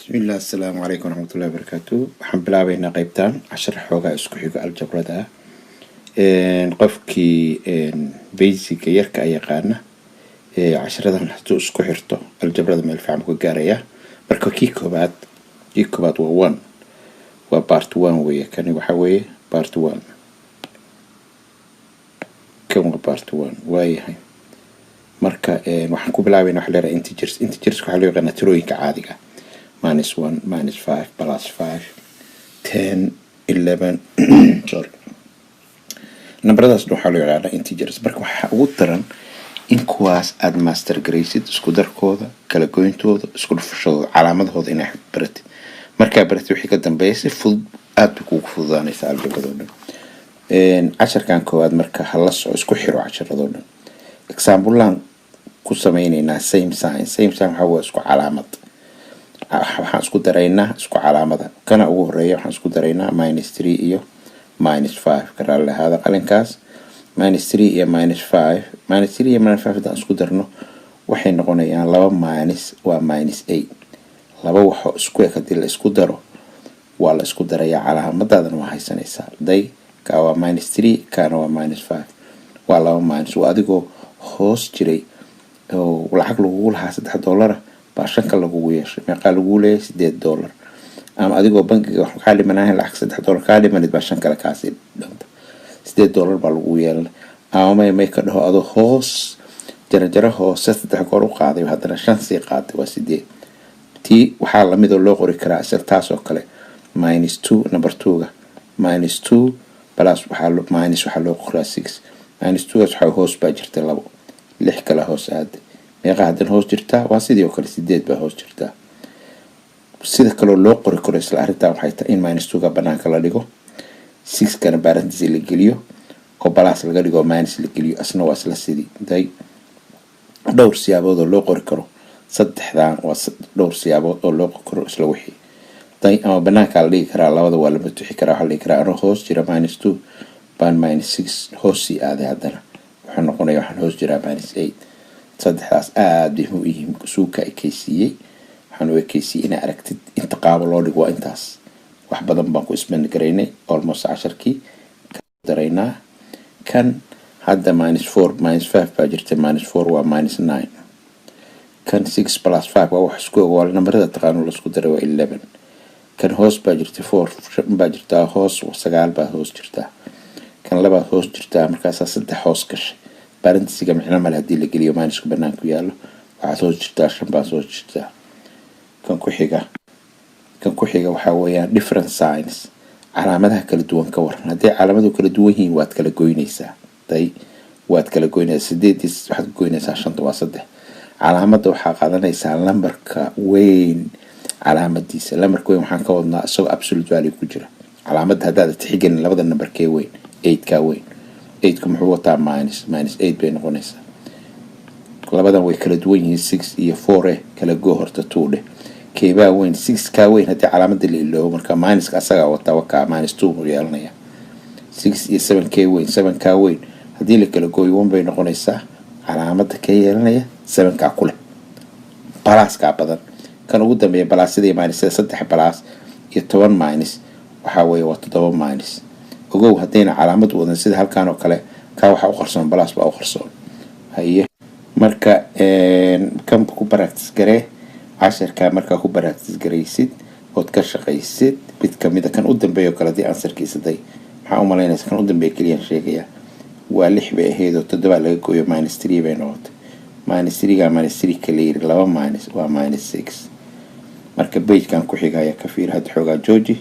بسم الله السلام عليكم ورحمة الله وبركاته. waxaan bilaabaynaa qaybtan cashar xoogaa isku xiga aljabrada qofkii basic yarka ay yaqaana casharadan haduu isku xirto aljabrada meel fiican ku gaaraya. marka kii koobaad waa 1 waa part 1 weeye kani waxa weeye part 1 kan waa part 1 waayahay. marka waxaan ku bilaabaynaa wax leeyahay integers waxa loo yaqaan tirooyinka caadiga -1 -5 +5 10 11 sorry numberadaas waxaa loo yaqaan integers. marka waxa ugu daran in kuwaas aad master grade isku darkooda kala goyntooda isku dhufashadooda calaamadahooda inay baratid. marka baratid wixii ka dambeeyay fudud aad ku fududaanaysa aljabrada. casharkan koowaad marka hala soo isku xiro casharadooda example ku sameeynayna same sign waxa waa isku calaamad. waxaan isku daraynaa isku calaamada kana ugu horeeya waxaan isku daraynaa -3 iyo -5 karaal lahada qalinkaas -3 iyo -5 -3 iyo -5 hadaan isku darno waxay noqonayaan laba minus waa -8 laba waxa isku hadii la isku daro waa la isku darayaa calaamadaadana waa haysanaysaa day ka waa -3 kana waa -5 waa laba minus waa adigoo hoos jiray oo lacag lagu lahaa $3 baashanka lagu yeeshay meeqa lagu leeyahay $8 ama adigoo bankiga wax ka dhimanahay lacag $3 ka dhimanid baashan kala kaasi dhanta $8 baa lagu yeelay ama may ka dhaho adoo hoos jarajara hoos 3 goor u qaaday haddana 5 sii qaaday waa 8 tii waxaa la mid loo qori karaa asal taas oo kale -2 number 2 ga -2 plus waxaa loo qoraa 6 -2 waxa hoos baa jirta 2 6 kala hoos aad meeqa hadan hoos jirta waa sidii oo kale 8 baa hoos jirta. sida kale loo qori karo isla arinta waxay tahay in -2 ga banaanka la dhigo 6 kana parenthesis la geliyo oo plus laga dhigo minus la geliyo asna waa isla sidii day dhowr siyaabood oo loo qori karo saddexdan waa dhowr siyaabood oo loo qori karo isla wixii day ama banaanka la dhigi karaa labada waa la bixi karaa waxa la dhigi karaa hoos jira -2 baan -6 hoos si aad hadana waxa noqonaya waxaan hoos jira -8 saddexdaas aad u yihiin suuqa KCA waxaan u KCA in aragtid inta qaab loo dhigo intaas wax badan baan ku isband gareynay almost 10kii dareynaa kan hadda -4 -5 baa jirta -4 waa -9 kan 6 + 5 waa wax isku wal numberada taqaano la isku daray waa 11 kan hoos baa jirta 4 baa jirta hoos 9 baa hoos jirta kan laba hoos jirta markaas 3 hoos gashay parenthesis macna mal hadii la geliyo minus banaanku yaalo waxa soo jirta 5 baa soo jirta kan ku xiga waxa weeyaan different signs calaamadaha kala duwan ka waran hadii calaamadu kala duwan yihiin waad kala goynaysaa day waad kala goynaysaa 8 waxaad goynaysaa 5 waa 3 calaamada waxa qaadanaysaa lambarka weyn calaamadiisa lambarka weyn waxaan ka wadnaa isagoo absolute value ku jira calaamada hadaad tixgelin labada nambarkee weyn 8 ka weyn 8 kuma wataa -8 bay noqonaysaa labadan way kala duwan yihiin 6 iyo 4 kala go horta 2 dheh keebaa weyn 6 ka weyn hadii calaamada la iloobo marka minus asaga wataa waa -2 u yeelanaya 6 iyo 7 ka weyn 7 ka weyn hadii la kala gooyo 1 bay noqonaysaa calaamada ka yeelanaya 7 ka kule plus ka badan kan ugu dambeeya plus sidii minus 3 plus iyo 10 minus waxa weeye waa 7 minus ogow hadayna calaamad wadan sida halkaan oo kale ka waxa u qarsoon plus baa u qarsoon haye marka kan ku practice garee casharka marka ku practice gareysid oo ka shaqeysid mid kamid kan u dambeeyo kala di answerkiisa day waxa u maleynaysaa kan u dambeeyo kaliya sheegaya waa 6 bay ahayd oo 7 laga gooyo -3 bay noqotay -3 ga -3 kale yiri 2 minus waa -6 marka page kan ku xigaya ka fiir had xogaa jooji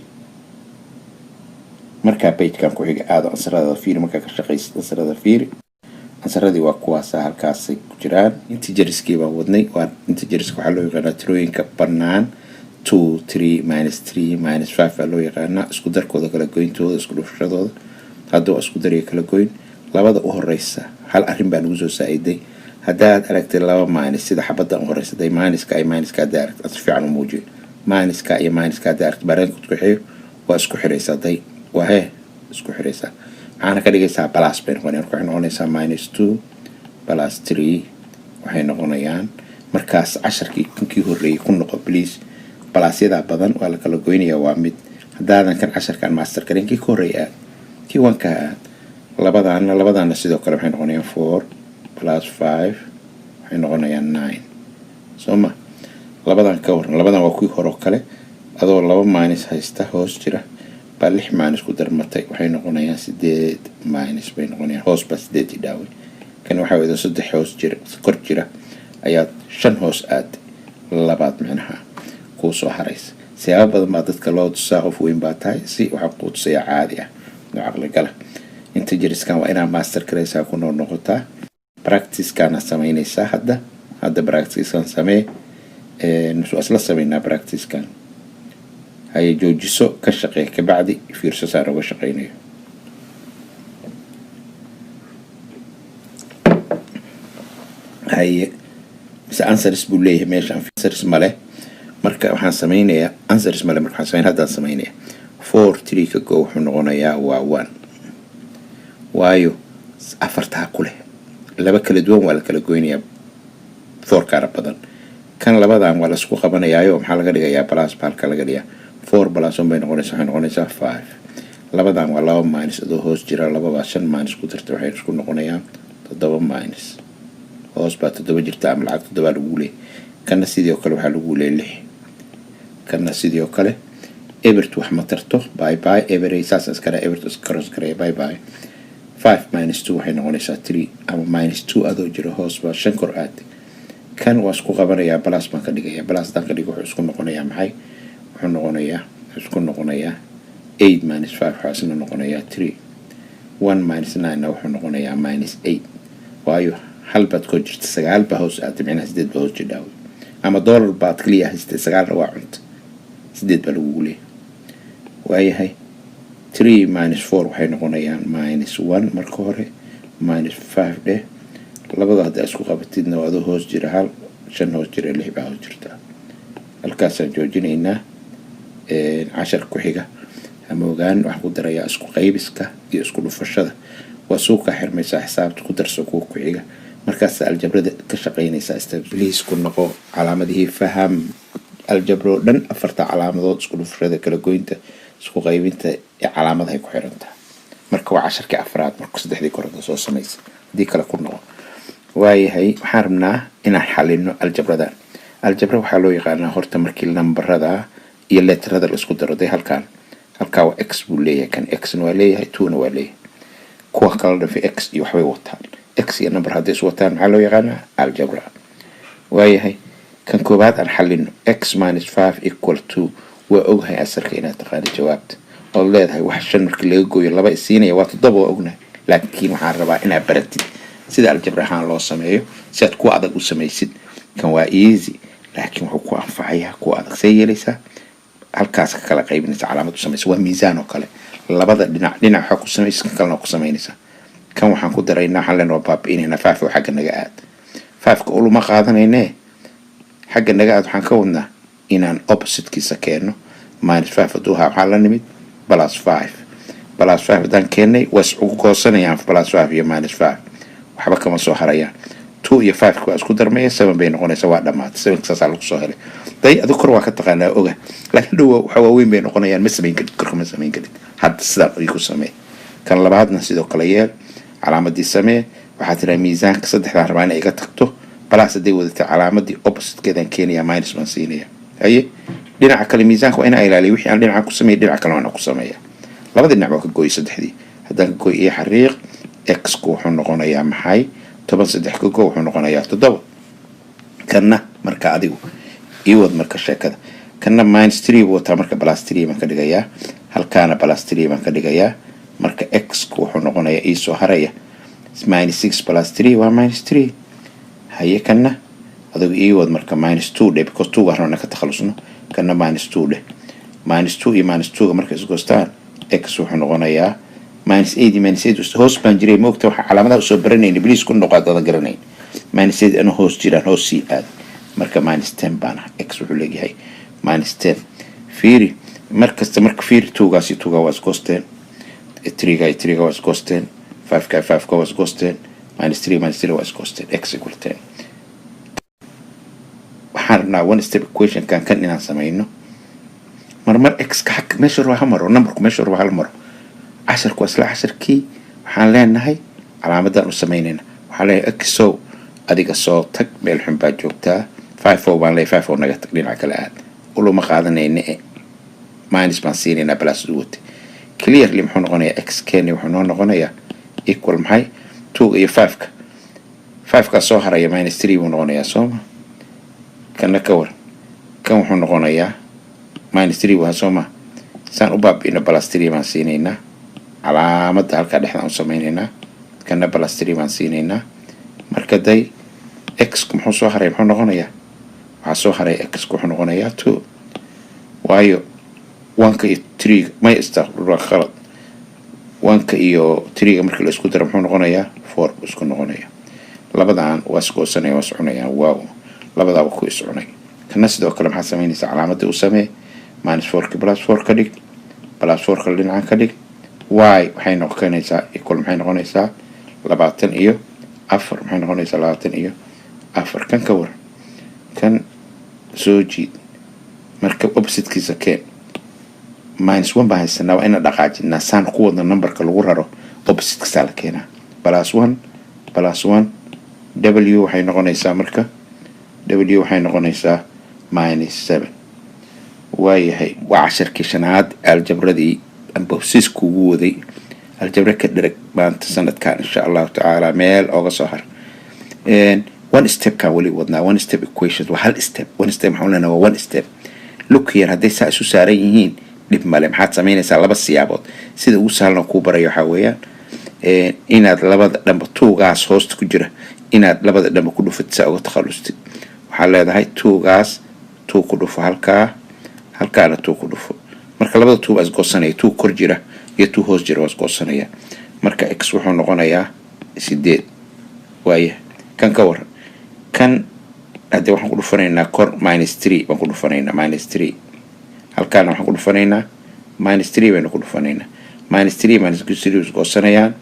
marka page kan ku xiga aad ansarada fiir marka ka shaqeysid ansarada fiir ansaradii waa kuwaas halkaas ku jiraan integerskii baa wadnay waa integerska waxa loo yaqaan tirooyinka banaan 2 3 -3 -5 loo yaqaan isku darkooda kala goyntooda isku dhufashadooda hadda isku dariyo kala goyn labada u horeysa hal arrin baan ugu soo saaciday hadaad aragtay laba minus sida xabada u horeysa day minuska direct as fiican u muujiyo minuska iyo minuska direct baran ku xiyo waa isku xireysaa day waa isku xireysaa waxaana ka dhigaysaa plus bay noqonaysaa -2 plus 3 waxay noqonayaan markaas casharkii kankii horeeyay ku noqo please balaasyada badan waa la kala goynaya waa mid haddaadan kan casharkan master garin kii ka horreeya aad kii wanka aad labadaana sidoo kale waxay noqonayaan 4 plus 5 waxay noqonayaan 9 sooma labadan ka waran labadan waa kuwii hore kale adoo 2 minus haysta hoos jira baa 6 minus ku darmatay waxay noqonayaan 8 minus bay noqonayaan hoos baa 8 dhaawi kan waxa weeye 3 hoos jira kor jira ayaa 5 hoos aad labaad macnaha ku soo haraysa siyaabo badan baa dadka loo tusaa qof weyn baa tahay si waxa ku tusaya caadi ah oo caqli gala integerskan waa inaa master garaysaa ku noqotaa practice kana sameynaysaa hadda practice kan samee nusoo asla sameynaa practice kan hay joojiso ka shaqee ka bacdi fiirso saar uga shaqeynayo hay answers buu leeyahay meeshaan answers male marka waxaan sameynayaa answers male marka waxaan haddaan sameynayaa 4 3 ka go wuxuu noqonayaa waa 1 waayo afartaa ku leh laba kala duwan waa la kala goynayaa 4 kaara badan kan labadan waa la isku qabanayaayo maxaa laga dhigayaa plus halka laga dhigaa 4 plus 1 bay noqonaysaa 5 labadan waa 2 minus adoo hoos jira 2 baa 5 minus ku dartay waxay isku noqonayaan 7 minus hoos baa 7 jirta ama lacag 7 lagu leeyahay kana sidoo kale waxa lagu leeyahay 6 kana sidoo kale ebert wax ma tarto bye bye every saas kale ebert cross kare bye bye 5 minus 2 waxay noqonaysaa 3 ama minus 2 adoo jira hoos baa 5 kor aad kan waa isku qabanayaa plus baan ka dhigayaa plus dan ka dhigo wuxuu isku noqonayaa maxay wuxuu noqonayaa 8 minus 5 waxaa noqonayaa 3 1 minus 9 wuxuu noqonayaa minus 8 waayo hal baad ku jirta 9 baa hoos aad micnaha 8 baa hoos jidaaw ama dollar baad kaliya haystay 9 waa cunta 8 baa lagu leeyahay waayahay 3 minus 4 waxay noqonayaan minus 1 marka hore minus 5 dheh labada hadda isku qabatidna waa hoos jira hal 5 hoos jira 6 baa hoos jirta halkaasaan joojinaynaa 10 ku xiga ama ogaan wax ku daraya isku qaybiska iyo isku dhufashada waa suuqa xirmaysa xisaabta ku darso ku xiga markaas aljabrada ka shaqeynaysa please ku noqo calaamadihii faham aljabro dhan afarta calaamadood isku dhufashada kala goynta isku qaybinta ee calaamadaha ay ku xirantaa marka waa 10 afraad marka 3 korodda soo sameeyay hadii kala ku noqo waayahay waxaan rabnaa inaan xalino aljabradan aljabra waxaa loo yaqaanaa horta markii lambarada iyo letterada la isku daro day halka waa x buu leeyahay kan x waa leeyahay 2 waa leeyahay kuwa kala dhafi x iyo waxbay wataan x iyo number hadday is wataan maxaa loo yaqaanaa aljabra waayahay kan koobaad aan xalino x minus 5 equal to waa oghay asarka inaad taqaani jawaabta oo leedahay wax shan markii laga gooyo 2 isiinaya waa 7 waa ognahay laakiin waxaan rabaa inaad baratid sida aljabra ahaan loo sameeyo si aad ku adag u samaysid kan waa easy laakiin wuxuu ku anfacayaa ku adag say yeelaysaa halkaas ka kala qaybinaysa calaamad u samaysa waa miisaan oo kale labada dhinac waxa ku samaysan kalena ku samaynaysa kan waxaan ku daraynaa xallan oo baabiinayna 5 oo xagga naga aad 5ka uluma qaadanayne xagga naga aad waxaan ka wadnaa inaan opposite kiisa keeno minus 5 haduu waxaa la nimid plus 5 hadaan keenay was ugu goosanayaan plus 5 iyo minus 5 waxba kama soo harayaan 2 iyo 5 waa isku darmaya 7 bay noqonaysaa waa dhamaatay 7 saas lagu soo helay day adigu kor waa ka taqaanaa oga laakiin dhow waxa weyn bay noqonayaan ma samayn karid kor ma samayn karid hadda sidaa ay ku sameey kan labaadna sidoo kale yeel calaamadii samee waxaa tiraa miisaanka saddexdaan rabaa inay iga tagto balaas haday wadato calaamadii opposite keedan keenaya minus 1 siinaya haye dhinaca kale miisaanka waa inay ilaaliyo wixii aan dhinaca ku sameeyay dhinaca kale waan ku sameeyaa labada dhinac waa ka gooy saddexdii haddaan ka gooy ee xariiq x ku wuxuu noqonayaa maxay 13 ka gooy wuxuu noqonayaa 7 kana marka adigu iwad marka sheekada kana -3 wata marka +3 baan ka dhigayaa halkaana +3 baan ka dhigayaa marka x ku wuxuu noqonayaa ii soo haraya -6 +3 waa -3 haye kana adigu iwad marka -2 dhe because 2 waxaan ka takhalusno kana -2 dhe -2 iyo -2 marka isku goostaan x wuxuu noqonayaa -8 hoos baan jiray moogta waxa calaamadaha soo baranayna please ku noqoda garanayn -8 ana hoos jiraan hoos si aad marka -10 baan x wuxuu leeyahay -10 fiiri markasta marka fiiri 2gaasi 2ga waa goosteen 3ga waa goosteen 5ga waa goosteen -3 waa goosteen x equal 10 waxaan rabnaa one step equation kan inaan sameeyno مرمر إكس كحك مشر وهمر ونمبرك مشر وهالمر عشر كوسلا عشر كي وحالين نهاي على مدى السمينين وحالين إكسو أديك الصوت تك بيلحم باجوكتا 5 وان لي 5 ونجت تقلين على الآن ولو ما قادنا إن ما نسمع سيننا بلاس دوت كلير اللي محون غنيا إكس كاني وحنون غنيا إيكوال محي 2 إيه 5 5 صهر يا ماينس 3 ونغنيا صوما كان كور كم محون غنيا ماينس 3 وهصوما سان أباب إنه بلاس 3 ما سيننا على مدى هالكاد إحنا نسميننا كان بلاس 3 ما سيننا مركدي إكس كم محون صهر يا محون غنيا وعصهر يا إكس كم محون غنيا 2 وايو 1 iyo 3 ما يستغرق خلط 1 iyo 3 markii la isku daro muxuu noqonayaa 4 isku noqonaya labadaan waa isku sanay waa soconayaan waaw labadaaba ku iscunay kana sidoo kale maxaa sameynaysaa calaamadda u samee -4 plus 4 ka dhig plus 4 ka dhinaca ka dhig y waxay noqonaysaa equal maxay noqonaysaa 20 iyo 4 maxay noqonaysaa 20 iyo 4 kan ka war kan soo jiid marka opposite-kiisa keen -1 baa haysanaa waa ina dhaqaajinaa saan ku wadna numberka lagu raro opposite kasta la keenaa +1 w waxay noqonaysaa marka w waxay noqonaysaa -7 waayahay waa casharkii shanaad aljabradii ambosiis kugu waday aljabra ka dhereg maanta sanadkan insha allahu tacaala meel ooga soo har one step kan weli wadnaa one step equations waa hal step one step maxaa leenahay waa one step look here hadday saa isu saaran yihiin dhib male maxaad samaynaysaa laba siyaabood sida ugu sahlan kuu barayo waxaa weeyaan inaad labada dhanba tuugaas hoosta ku jira inaad labada dhanba ku dhufatid saa uga takhallustid waxaad leedahay tuugaas tuu ku dhufo halkaana tuu ku dhufo marka labada tuuba isgoosanaya tuu kor jira iyo tuu hoos jira waa isgoosanaya marka x wuxuu noqonayaa 8 waaye kan ka waran kan hadda waxaan ku dhufanaynaa kor -3 baan ku dhufanaynaa -3 halkaana waxaan ku dhufanaynaa -3 baynu ku dhufanaynaa -3 -3 isgoosanayaan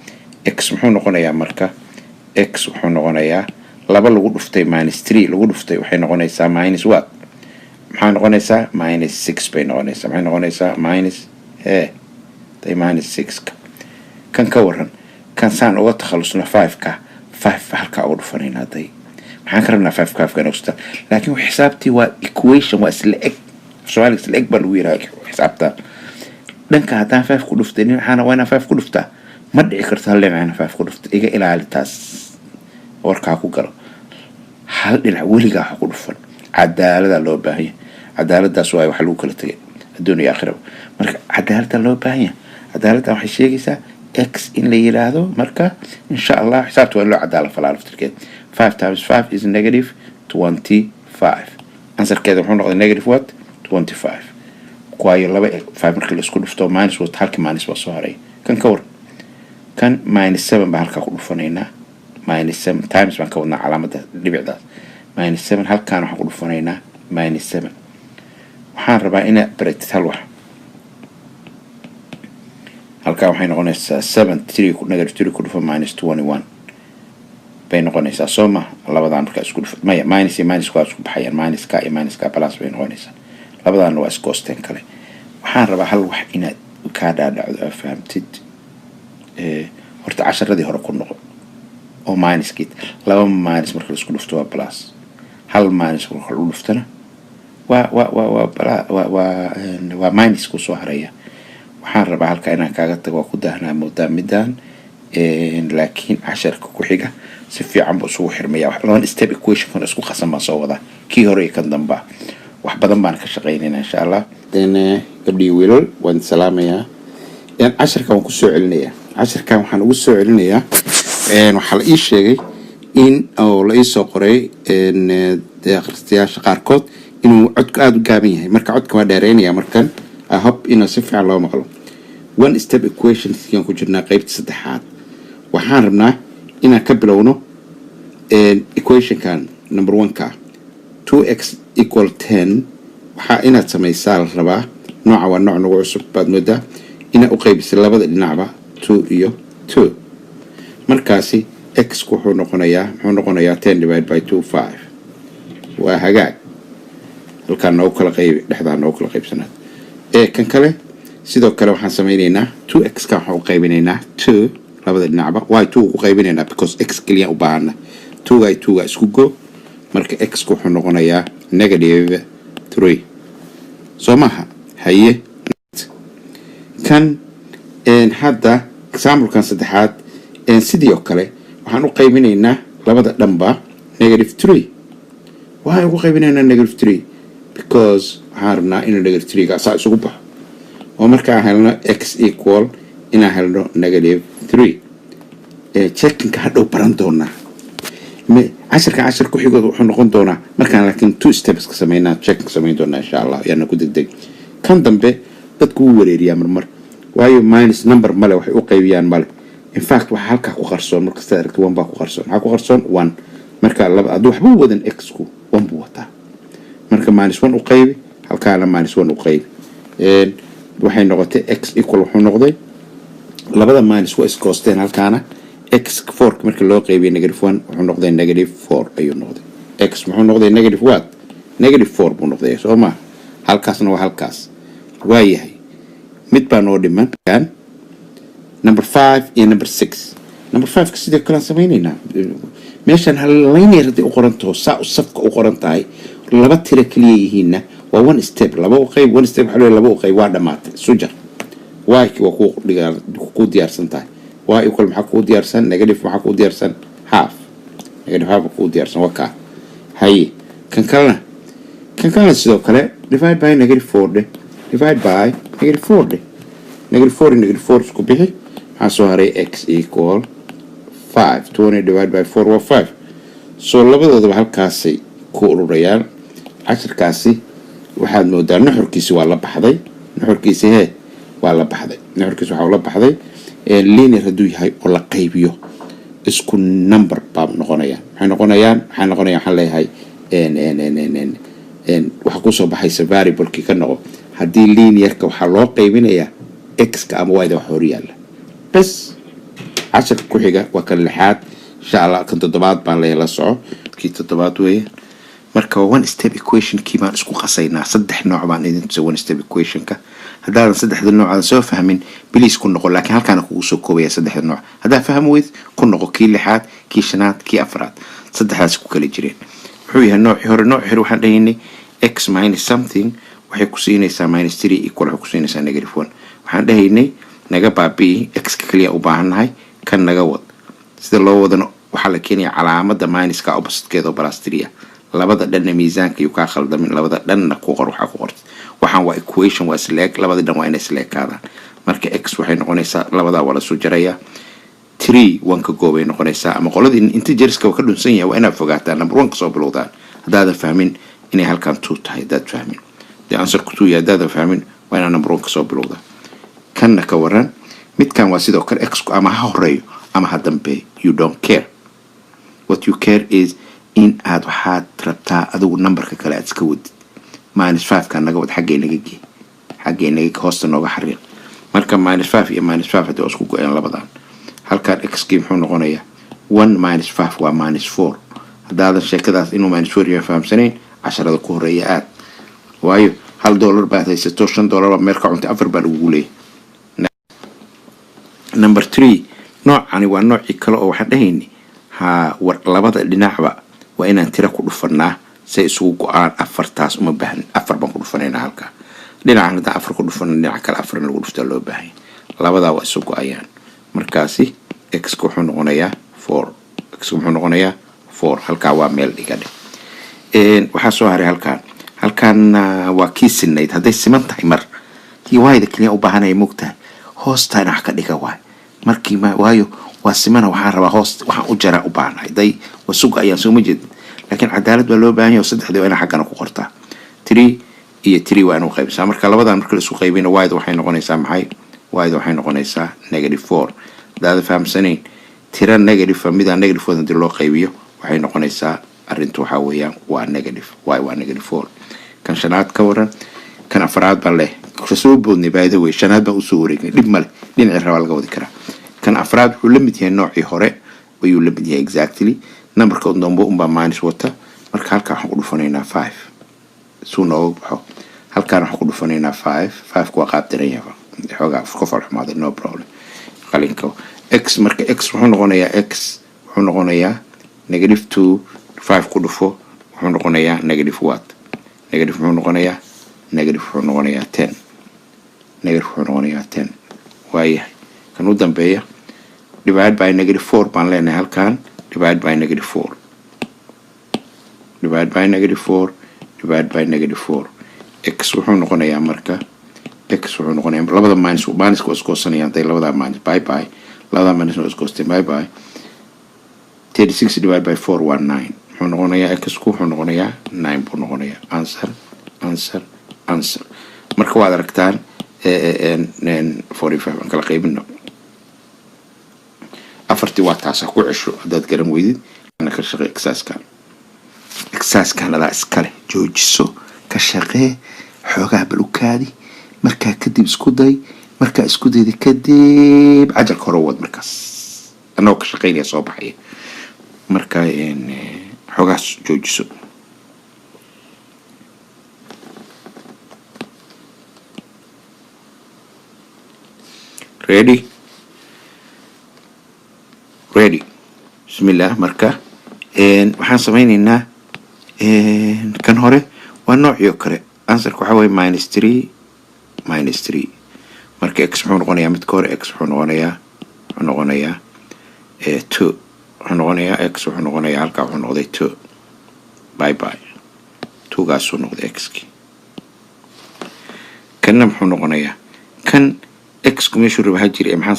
x muxuu noqonayaa marka x wuxuu noqonayaa laba lagu dhuftay -3 lagu dhuftay waxay noqonaysaa -1 maxaa noqonaysaa -6 bay noqonaysaa maxay noqonaysaa -6 kan ka waran kan saan uga takhalusna 5 halka ugu dhufanaynaa day maxaan ka rabnaa 5 kan usta laakiin xisaabtii waa equation waa isla eg Soomaaliga isla eg baa lagu yiraahdaa xisaabta dhanka haddaan 5 ku dhuftay waxaana waa inaan 5 ku dhuftaa ma dhici karto hal dhinac inaan 5 ku dhufto iga ilaali taas warkaa ku galo hal dhinac weligaa ha ku dhufan cadaalada loo baahan yahay cadaaladaas waa wax lagu kala tagay adduun iyo aakhiraba marka cadaalada loo baahan yahay cadaalada waxay sheegaysaa x in la yiraahdo marka insha Allah xisaabtu waa loo cadaala falaa laftirkeed 5 times 5 is negative 25 answerkeeda wuxuu noqday negative what 25 kwayo laba 5 markii la isku dhufto minus what halkii minus waa soo haray kan ka war kan -7 baa halka ku dhufanaynaa -7 times baan ka wadnaa calaamadda dhibicdaas -7 halkaan waxaan ku dhufanaynaa -7 waxaan rabaa inaad baratid hal wax halkaan waxay noqonaysaa 7 3 ku negative 3 ku dhufo -21 bay noqonaysaa sooma labadaan marka isku dhufo maya minus iyo minus waa isku baxayaan minus ka iyo minus ka plus bay noqonaysaa labadaan waa isku hosteen kale waxaan rabaa hal wax inaad ka dhaadhacdo fahamtid horta casharadii hore ku noqo oo minus kit laba minus marka la isku dhufto waa plus hal minus marka la dhuftana waa minus ku soo haraya waxaan rabaa halka inaan kaaga tago ku daahnaa muddo midaan laakiin casharka ku xiga si fiican buu isugu xirmaya wax laba step equation kan isku qasan baan soo wadaa kii hore iyo kan dambe wax badan baan ka shaqeynaynaa insha Allah gabdhii wiilal waan salaamayaa casharka waan ku soo celinayaa casharkan waxaan ugu soo celinayaa waxaa la ii sheegay in oo la ii soo qoray akhristayaasha qaarkood inuu codku aad u gaaban yahay marka codka waa dheereynaya markan I hope inuu si fiican loo maqlo one step equation sidaan ku jirnaa qaybta saddexaad waxaan rabnaa inaan ka bilowno equation kan number 1 ka 2x equal 10 waxaa inaad samaysaa la rabaa nooca waa nooc nagu cusub baad moodaa inaad u qaybisay labada dhinacba 2 iyo 2 markaasi x wuxuu noqonayaa 10 divided by 2 5 waa hagaag halkaan noo kala qayb dhexdaan noo kala qaybsanaa kan kale sidoo kale waxaan samaynaynaa 2x ka waxaan u qaybinaynaa 2 labada dhinacba y2 ku qaybinaynaa because x kaliya u baahana 2 ay 2 isku go marka x ku wuxuu noqonayaa negative 3 soo maaha haye kan hadda example kan saddexaad sidii oo kale waxaan u qaybinaynaa labada dhanba negative 3 waxaan ugu qaybinaynaa negative 3 because waxaan rabnaa inuu negative 3 ga saa isugu baxo oo markaan helno x equal inaan helno negative 3 checkinka hadhow baran doonaa cashar ku xigood wuxuu noqon doonaa markaan laakiin 2 steps ka sameynaa checking samayn doonaa insha Allah yaana ku degdeg kan dambe dadku wuu wareeriyaa marmar waayo minus number male waxay u qaybiyaan male in fact waxa halka ku qarsoon marka aad aragto 1 baa ku qarsoon waxa ku qarsoon 1 marka laba adu waxba wadan x ku 1 buu wataa marka minus 1 u qaybi halkaana minus 1 u qaybi waxay noqotay x equal wuxuu noqday labada minus waa iskoosteen halkaana x 4 marka loo qaybiyo negative 1 wuxuu noqday negative 4 ayuu noqday x muxuu noqday negative what negative 4 buu noqday soo ma halkaasna waa halkaas waayahay mid baa noo dhiman kan number 5 iyo number 6 number 5 ka sidoo kale sameeynayna meeshan hal linear u qoranto saa safka u qoran tahay laba tiro kaliya yihiinna waa one step laba u qayb one step xalay laba u qayb waa dhamaatay sujar waa ku diyaarsan tahay waa equal maxaa ku diyaarsan negative maxaa ku diyaarsan half negative half ku diyaarsan waka hay kan kalena sidoo kale divide by negative 4 divide by negative 4 negative 4 negative 4 isku bixi waxaa soo haray x equal 5 20 divided by 4 waa 5 so labadoodaba halkaasay ku ururayaan casharkaasi waxaad moodaa nuxurkiisi waa la baxday nuxurkiisi waa la baxday nuxurkiisi waxa la baxday linear haduu yahay oo la qaybiyo isku number baa noqonayaan waxay noqonayaan waxaan leeyahay waxa ku soo baxaysa variable ki ka noqo hadii linearka waxa loo qaybinayaa x ka ama y da wax hor yaala bas عشر كوحيجا وكاللحات إن شاء الله كنت ضباط بان لي لسعو كي تضباط ويا مركا وان ستيب إيكويشن كيما اسكو خسينا صدح نوع بان إذن تسوي وان ستيب إيكويشن كا هذا صدح ذا النوع هذا سوى فهمين بليس كن نقول لكن هل كان كوسو كوبيا صدح النوع هذا فهم ويث كن نقول كي لحات كي شنات كي أفراد صدح هذا سكو كلي جرين حوي هالنوع هور النوع حلو حديني x minus something وحي كوسيني سا minus 3 equal وحي كوسيني سا negative 1 وحديني نجا بي x كلي أو بان هاي كان نجاود سيد الله وذن وحلا كيني علامة minus كا opposite كده براستريا لابد لأن ميزان كيو كاخل ده من لابد لأن كوغر وحكوغر وحن وا equation واسلاك لابد لأن وين اسلاك هذا مركا x وحين نقوليسا لابد ولا سجريا 3 وانك جوبي نقوليسا أما قولد إن integers كوكلون سنيا وأنا فقعت نمبر 1 كصوب لودان هذا فاهمين إني هالكان 2 تاي ده فاهمين ده أنصر كتويا ده فاهمين وأنا نمبر 1 كصوب لودان كان نكورن mid kan waa sidoo kale x ama ha horeeyo ama ha dambe you don't care what you care is in aad waxaad rabtaa adigu numberka kale aad iska wadid -5 kan naga wad xaggeenaga hoosta nooga xariiq marka -5 iyo -5 hadii isku go'een labadan halkaan x ki muxuu noqonayaa 1 -5 waa -4 hadaadan sheekadaas inuu -4 yahay fahamsanayn casharada ku horeeya aad waayo $1 baad haysato $5 baa meelka cunta 4 baa lagu leeyahay number 3 noocani waa nooci kale oo waxaan dhahaynay war labada dhinacba waa inaan tira ku dhufanaa si isugu go'aan afartaas uma baahan afar baan ku dhufanayna halka dhinaca hadda afar ku dhufan dhinaca kale afar lagu dhuftaa loo baahan labada waa isugu go'ayaan markaasi x ku wuxuu noqonayaa 4 x wuxuu noqonayaa 4 halka waa meel dhigade waxa soo haray halkan waa kiisinayd haday siman tahay mar tii waayda kaliya u baahanay mugtaa hoostaana wax ka dhiga waay markii ma waayo waa simana waxaan rabaa hoost waxaan u jaraa u baahnay day wasuq ayaan soo majid laakiin cadaalad waa loo baahan yahay saddexda waa in xaqana ku qortaa 3 iyo 3 waa inuu qaybsaa marka labadan marka la isku qaybino waayda waxay noqonaysaa maxay waayda waxay noqonaysaa -4 daad fahamsanayn tira negative mida negative hadii loo qaybiyo waxay noqonaysaa arintu waxa weeyaan waa negative y waa -4 kan shanaad ka waran kan afraad baa leh soo boodnay by the way shanaad baa u soo wareegay dib male dhinaca rawa laga wadi karaa kan afraad wuxuu la mid yahay noocii hore ayuu la mid yahay exactly numberka dambe umba minus wata marka halka waxaan ku dhufanaynaa 5 soo noogu baxo halkaan waxaan ku dhufanaynaa 5 ku waa qaab diran yahay xoogaa ku farxumaaday no problem qalinka x marka x wuxuu noqonayaa -2 5 ku dhufo wuxuu noqonayaa negative what negative wuxuu noqonayaa negative wuxuu noqonayaa 10 negative wuxuu noqonayaa 10 waayahay kan u dambeeya divide by -4 baan leenahay halkaan divide by -4 divide by -4 divide by -4 x wuxuu noqonayaa marka x wuxuu noqonayaa labada minus ka isku hoosanayaan tay labada minus bye bye labada minus isku hoostay bye bye 36 divided by 4 1 9 wuxuu noqonayaa x ku wuxuu noqonayaa 9 buu noqonayaa answer marka waad aragtaan 45 aan kala qaybino afartii waa taas ku cesho hadaad garan weydid ana ka shaqee exercise-kan adaa iskale joojiso ka shaqee xoogaa balukaadi markaa kadib isku day markaa isku dayda kadib cajalka hore wad markaas anoo ka shaqeynaya soo baxaya markaa xoogaas joojiso ready bismillah marka waxaan sameynaynaa kan hore waa noocyo kale answerka waxa way -3 marka x wuxuu noqonayaa midka hore x wuxuu noqonayaa 2 wuxuu noqonayaa x wuxuu noqonayaa halka wuxuu noqday 2 bye bye 2 gaasuu noqday x ki kanna wuxuu noqonayaa kan x ku meeshuu raba jiri maxaan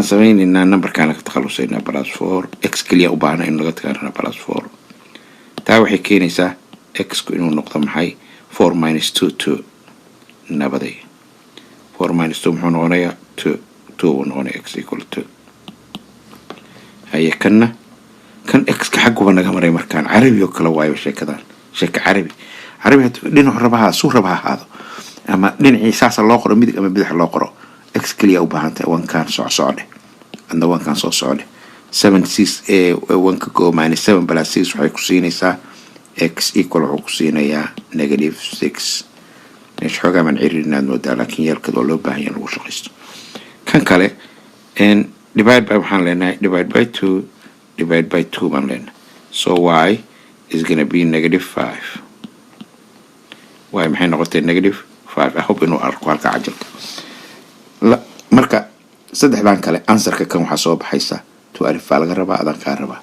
sameynaynaa numberkan laga takhalusaynaa +4 x kaliya u baahna in laga tagaarana +4 taa waxay keenaysaa x ku inuu noqdo maxay 4 - 2 nabaday 4 - 2 muxuu noqonayaa 2 uu noqonayaa x = 2 هي كنا كان إكس كحق وانا قمري مركان عربي وكلا واي وشيكدان شيك عربي لينو ربها سو ربها هذا أما لين عيساس الله قرأ ميدك أما بدح الله قرأ إكس كليا وبهانته وان كان صعصعله عند وان كان صعصعله 7 6 وان كو -7 بلا 6 وحي كسينيسا إكس إيكول عكسينيا -6 إيش حاجة من عيرنا نودا لكن يركض ولو باهين وشقيست كان كله إن divide by 1 لنا divide by 2 divide by 2 1 لنا so y is gonna be -5 y maxay noqotay -5 I hope inuu arko halka cajalka la marka saddexdan kale answerka kan waxa soo baxaysa to alif laga rabaa adan ka rabaa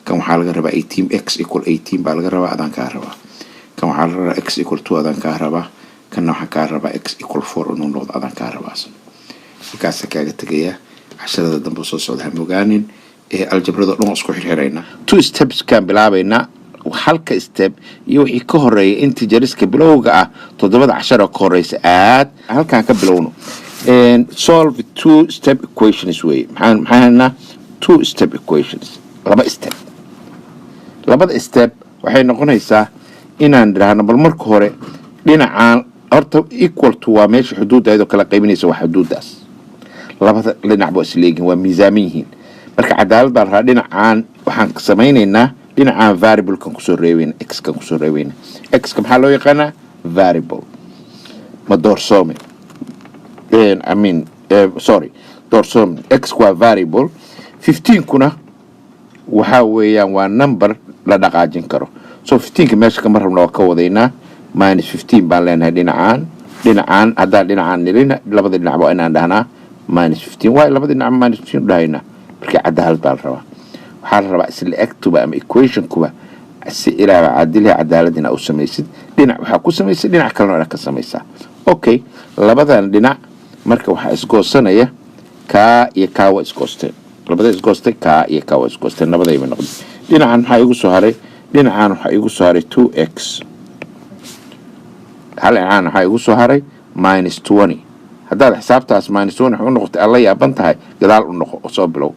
kan waxa laga rabaa 18x = 18 baa laga rabaa adan ka rabaa kan waxa laga rabaa x = 2 adan ka rabaa kan waxa ka rabaa x = 4 inuu noqdo adan ka rabaa halkaas kaaga tagaya عشرة دم بصوص هذا مجانين الجبر ده نقص كحيل هرينا two steps كان بلعبنا وحلقة step يوحي كهري أنت جالس بلوجا تضرب 10 كهريس هل كان كبلونه and solve two step equations way محنا two step equations لبعض step وحين نقولنا إسا إن عندنا بالمر كهري لنا عن أرتب equal to وماشي حدود هذا كلا قيمين يسوي حدود داس labada dhinac boo isleegin waa miisaamiyihiin marka cadaalad baa raadin aan waxaan sameeynaynaa dhinacaan variable kan ku soo reebeen x kan ku soo reebeen x ka maxaa loo yaqaanaa variable ma doorsoomi doorsoomi x waa variable 15 kuna waxa weeyaan waa number la dhaqaajin karo so 15 ka meesha kama rabno ka wadaynaa -15 baan leenahay dhinacaan haddaan dhinacaan nilina labada dhinac baa inaan dhahnaa -15 واي لبدي نعم -15 دهينا بركي عدالة بالروا وحال ربع سل أكتبه أم equation كوبا السئلة عدلها عدالتنا أو سميسد دينا وحاكو سميسد دينا كلنا لك سميسا أوكي لبدا دينا مركا وحا إسقوستنا يه كا يكاو إسقوستين لبدا إسقوستين كا يكاو إسقوستين لبدا يمن نقول دينا عن حايقو سهاري دينا عن حايقو سهاري 2x هل عن حايقو سهاري -20 هذا حسابتاس -1 wuxuu noqotay alla yaaban tahay gadaal u noqo soo bilow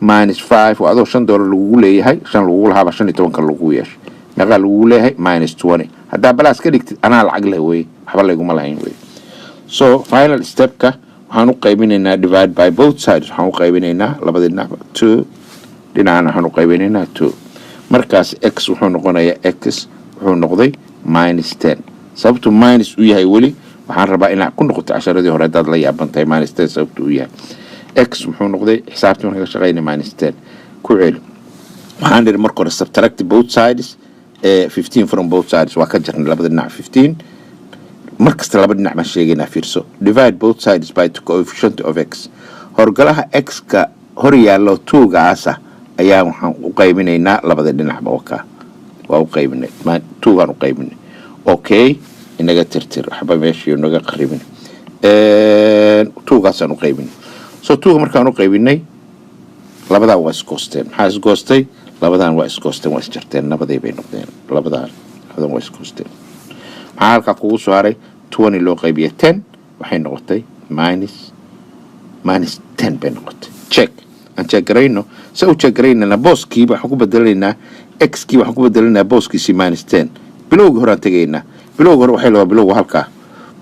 -5 waa adoo $5 lagu leeyahay 5 lagu lahaa 15 kan lagu yeeshay meeqa lagu leeyahay -20 hadaa balaas ka dhigtid ana lacag leh way waxba lagu lahayn way so final step ka waxaan u qaybinaynaa divide by both sides waxaan u qaybinaynaa labada dhinac 2 dhinacana waxaan u qaybinaynaa 2 markaas x wuxuu noqonayaa x wuxuu noqday -10 sababtu minus u yahay weli waxaan rabaa inaan ku noqoto casharadii hore dad la yaabantahay minus 10 sababtu u yahay x muxuu noqday xisaabtii marka shaqeynay minus 10 ku celi waxaan dhiri marka hore subtract both sides 15 from both sides waa ka jarnay labada dhinac 15 markasta laba dhinac ma sheegayna fiirso divide both sides by the coefficient of x horgalaha x ka hor yaalo 2 gaasa ayaa waxaan u qaybinaynaa labada dhinacba waa u qaybinay 2 gaan u qaybinay okay inaga tirtir waxba meeshii inaga qaribin 2 gaasaan u qaybinay so 2 markaan u qaybinay labada waa isgoosteen maxaa isgoostay labadan waa isgoosteen waa isjarteen nabaday bay noqdeen labadan waa isgoosteen maxaa halka kugu soo haray 20 loo qaybiyo 10 waxay noqotay minus 10 bay noqotay check aan check garayno soo check garaynana booskii waxaan ku bedelaynaa x kii waxaan ku bedelaynaa booskiisii minus 10 bilowga hore aan tagaynaa bilowga hore waxay laba bilowga halka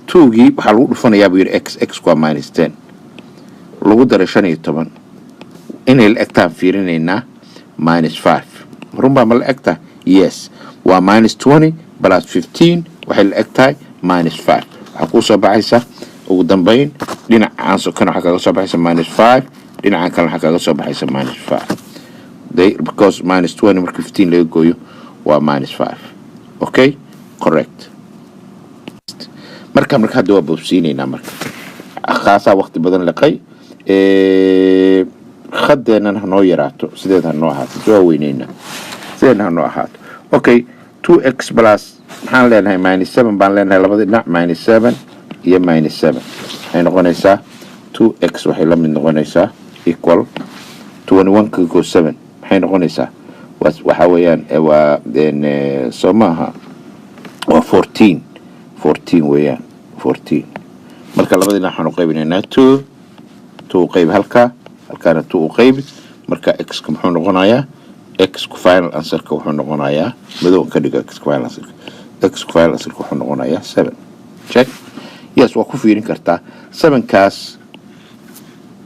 2 gii waxaa lagu dhufanayaa buu yiri x waa minus 10 lagu daray 15 inay la egtaan fiirinaynaa minus 5 runbaa ma la egtaa yes waa minus 20 plus 15 waxay la egtahay minus 5 waxaa kuu soo baxaysa ugu dambayn dhinacaan sokana waxaa kaga soo baxaysa minus 5 dhinacaan kale waxaa kaga soo baxaysa minus 5 because minus 20 marka 15 laga gooyo waa minus 5 okay correct marka hadda waa boobsiinaynaa marka khaasaa waqti badan laqay خدنا هنو يراتو سيدنا هنو هاتو سوا وينينا سيدنا هنو هاتو اوكي 2x بلس محان لينها minus 7 بان لينها لبادي نع minus 7 هي minus 7 هاي نغونيسا 2x وحي لمن نغونيسا equal 21 كيكو 7 هاي نغونيسا وحاويان سوماها و 14 ويان 14 مركا لبادي نع حنو قيبينينا 2 قيب هالكا halkaana 2 u qayb marka x ku muxuu noqonayaa x ku final answer ka wuxuu noqonayaa madow ka dhiga x ku final answer wuxuu noqonayaa 7 check yes waa ku fiirin kartaa 7 kaas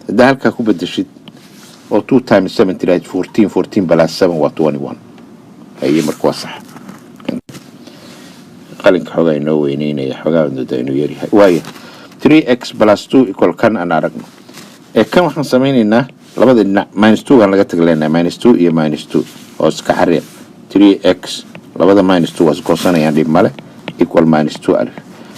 hadaa halka ku bedeshid oo 2 times 7 tiraad 14 plus 7 waa 21 ay marka waa sax qalinka xogaa inoo weyneynaya xogaa wadada inuu yari waayo 3x plus 2 equal kan aan aragno كم waxaan sameeynaa labada dhinac minus 2 gaan laga tagleynaa minus 2 iyo minus 2 oo iska xariiq 3x labada minus 2 was goosanayaan dib male equal minus 2 alif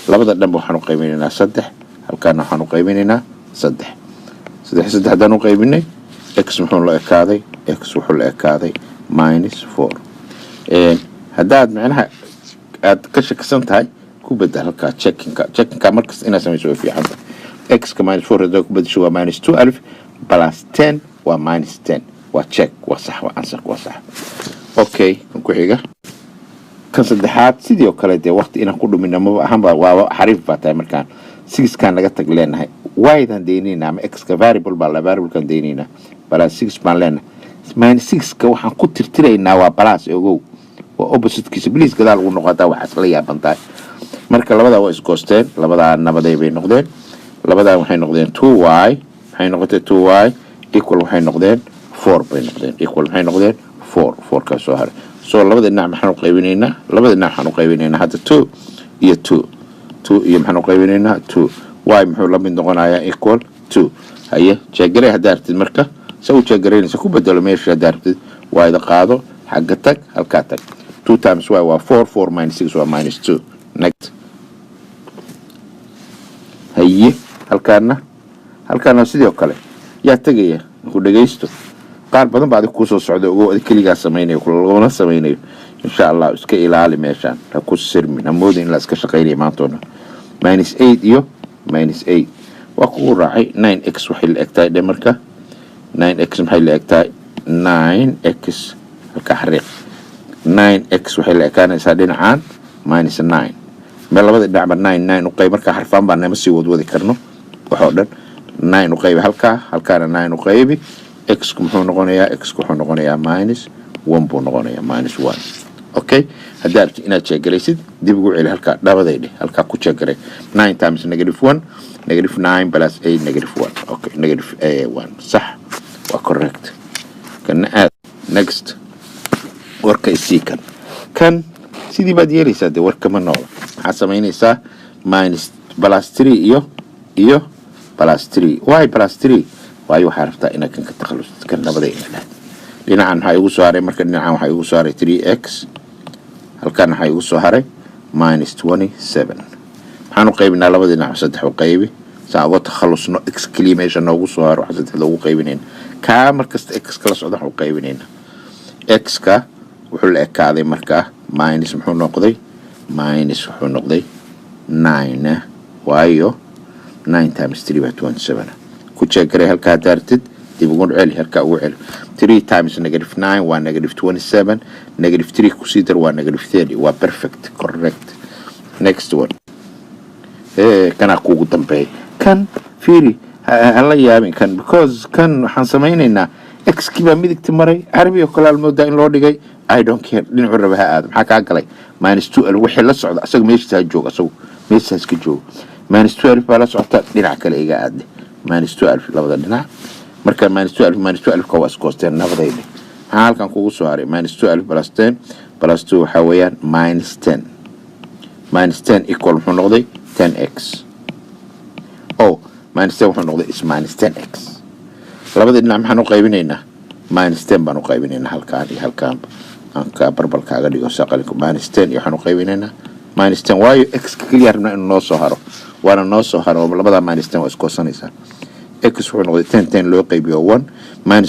labada dhanba waxaan u qaybinaynaa 3 halkaana waxaan u qaybinaynaa 3 hadaan u qaybinay x wuxuu la ekaaday minus 4 hadaad macnaha aad ka shaksan tahay ku bedel halka checkinka markas ina sameeyso fiican x minus 4 هذا كبدشوا minus 2 ألف plus 10 و minus 10 و check وصح وعنصر وصح أوكي كويجا كان صدحات سيدي وكلا دي وقت إنا كله منا ما هم وحريف باتاي مركان 6 كان لقيت تقلنا هاي وايد هندينينا ام x كvariable بلا variable كان دينينا بلا 6 بان لنا minus 6 كوحن كنت ترترينا و plus يوجو و opposite كيس بليز كذا لو نقطة وحصلية بنتاي مركا لبدا و إسكوستين لبدا نبدا بين نقدين labada waxay noqdeen 2y waxay noqotay 2y equal waxay noqdeen 4 bay noqdeen equal waxay noqdeen 4 ka soo haray soo labada dhinac maxaan u qaybinaynaa hadda 2 iyo 2 iyo maxaan u qaybinaynaa 2 y muxuu la mid noqonayaa equal 2 haye jeegare hadaartid marka soo jeegareynaysa ku bedelo meesha hadaartid y da qaado xagga tag halka tag 2 times y waa 4 minus 6 waa minus 2 next haye halkaana sidoo kale yaa tagaya ku dhageysto qaar badan baad ku soo socdo oo aad kaliya sameeyay kulana sameeyay insha Allah iska ilaali meeshan ha ku sirmin amood in la iska shaqeeyay maantona -8 iyo -8 waa ku raacay 9x waxay la egtahay dhimarka 9x maxay la egtahay 9x halka xariiq 9x waxay la ekaanaysaa dhinacaan -9 meel labada dhinac 9 u qayb marka xarfaan baan ma sii wadwadi karno waxa dhan 9 u qayb halkaana 9 u qayb x muxuu noqonayaa -1 buu noqonayaa -1 okay hadaa inaad jeegalaysid dib ugu celi halka dhabadeedii halka ku jeegaray 9 times -1 -9 plus 8 -1 okay -1 صح waa correct kan aad next warka isiikan kan sidii baad yeelaysaa warka ma noqdo سمينيسا minus plus 3 iyo plus 3 why plus 3 waayo waxa rabtaa inaad kan ka takhalusto kan labada inaad dhinacan waxa igu soo haray marka dhinacan waxa igu soo haray 3x halkan waxa igu soo haray minus 27 waxaan u qaybinaa labada dhinac saddex u qaybi saa uga takhalusno x exclamation ugu soo haro waxa saddex ugu qaybineen ka markasta x kala socdo waxa u qaybinayna x ka wuxuu la ekaaday marka minus muxuu noqday minus wuxuu noqday 9 waayo 9 times 3 by 27 ku jeegray halka daartid dib ugu celi halka ugu celi 3 times negative 9 waa negative 27 negative 3 ku sii dar waa negative 30 waa perfect correct next one kana kuugu dambeey kan fiiri hala yaabin kan because kan waxaan sameeynaynaa x kiba midigta maray arabiga kala moodaa in loo dhigay I don't care dhinacu rabaha aad maxaa ka galay -2 wixii la socda asaga meesha jooga asagu meesha iska jooga -12 baa la socota dhinac kale iga aad -12 labada dhinac marka -12 ka waa iskoosteen nabadayda maxaa halkan kugu soo haray -12 plus 10 plus 2 waxa weeyaan -10 -10 equal wuxuu noqday 10x oh -10 wuxuu noqday is -10x labada dhinac maxaan u qaybinaynaa -10 baan u qaybinaynaa halkaan iyo halkaan aan ka barbalkaaga dhigo saqalku -10 iyo waxaan u qaybinaynaa -10 waayo x kaliya rabna inuu noo soo haro waana noo soo haro labada -10 waa iskoosanaysaa x wuxuu noqday 10 loo qaybiyo 1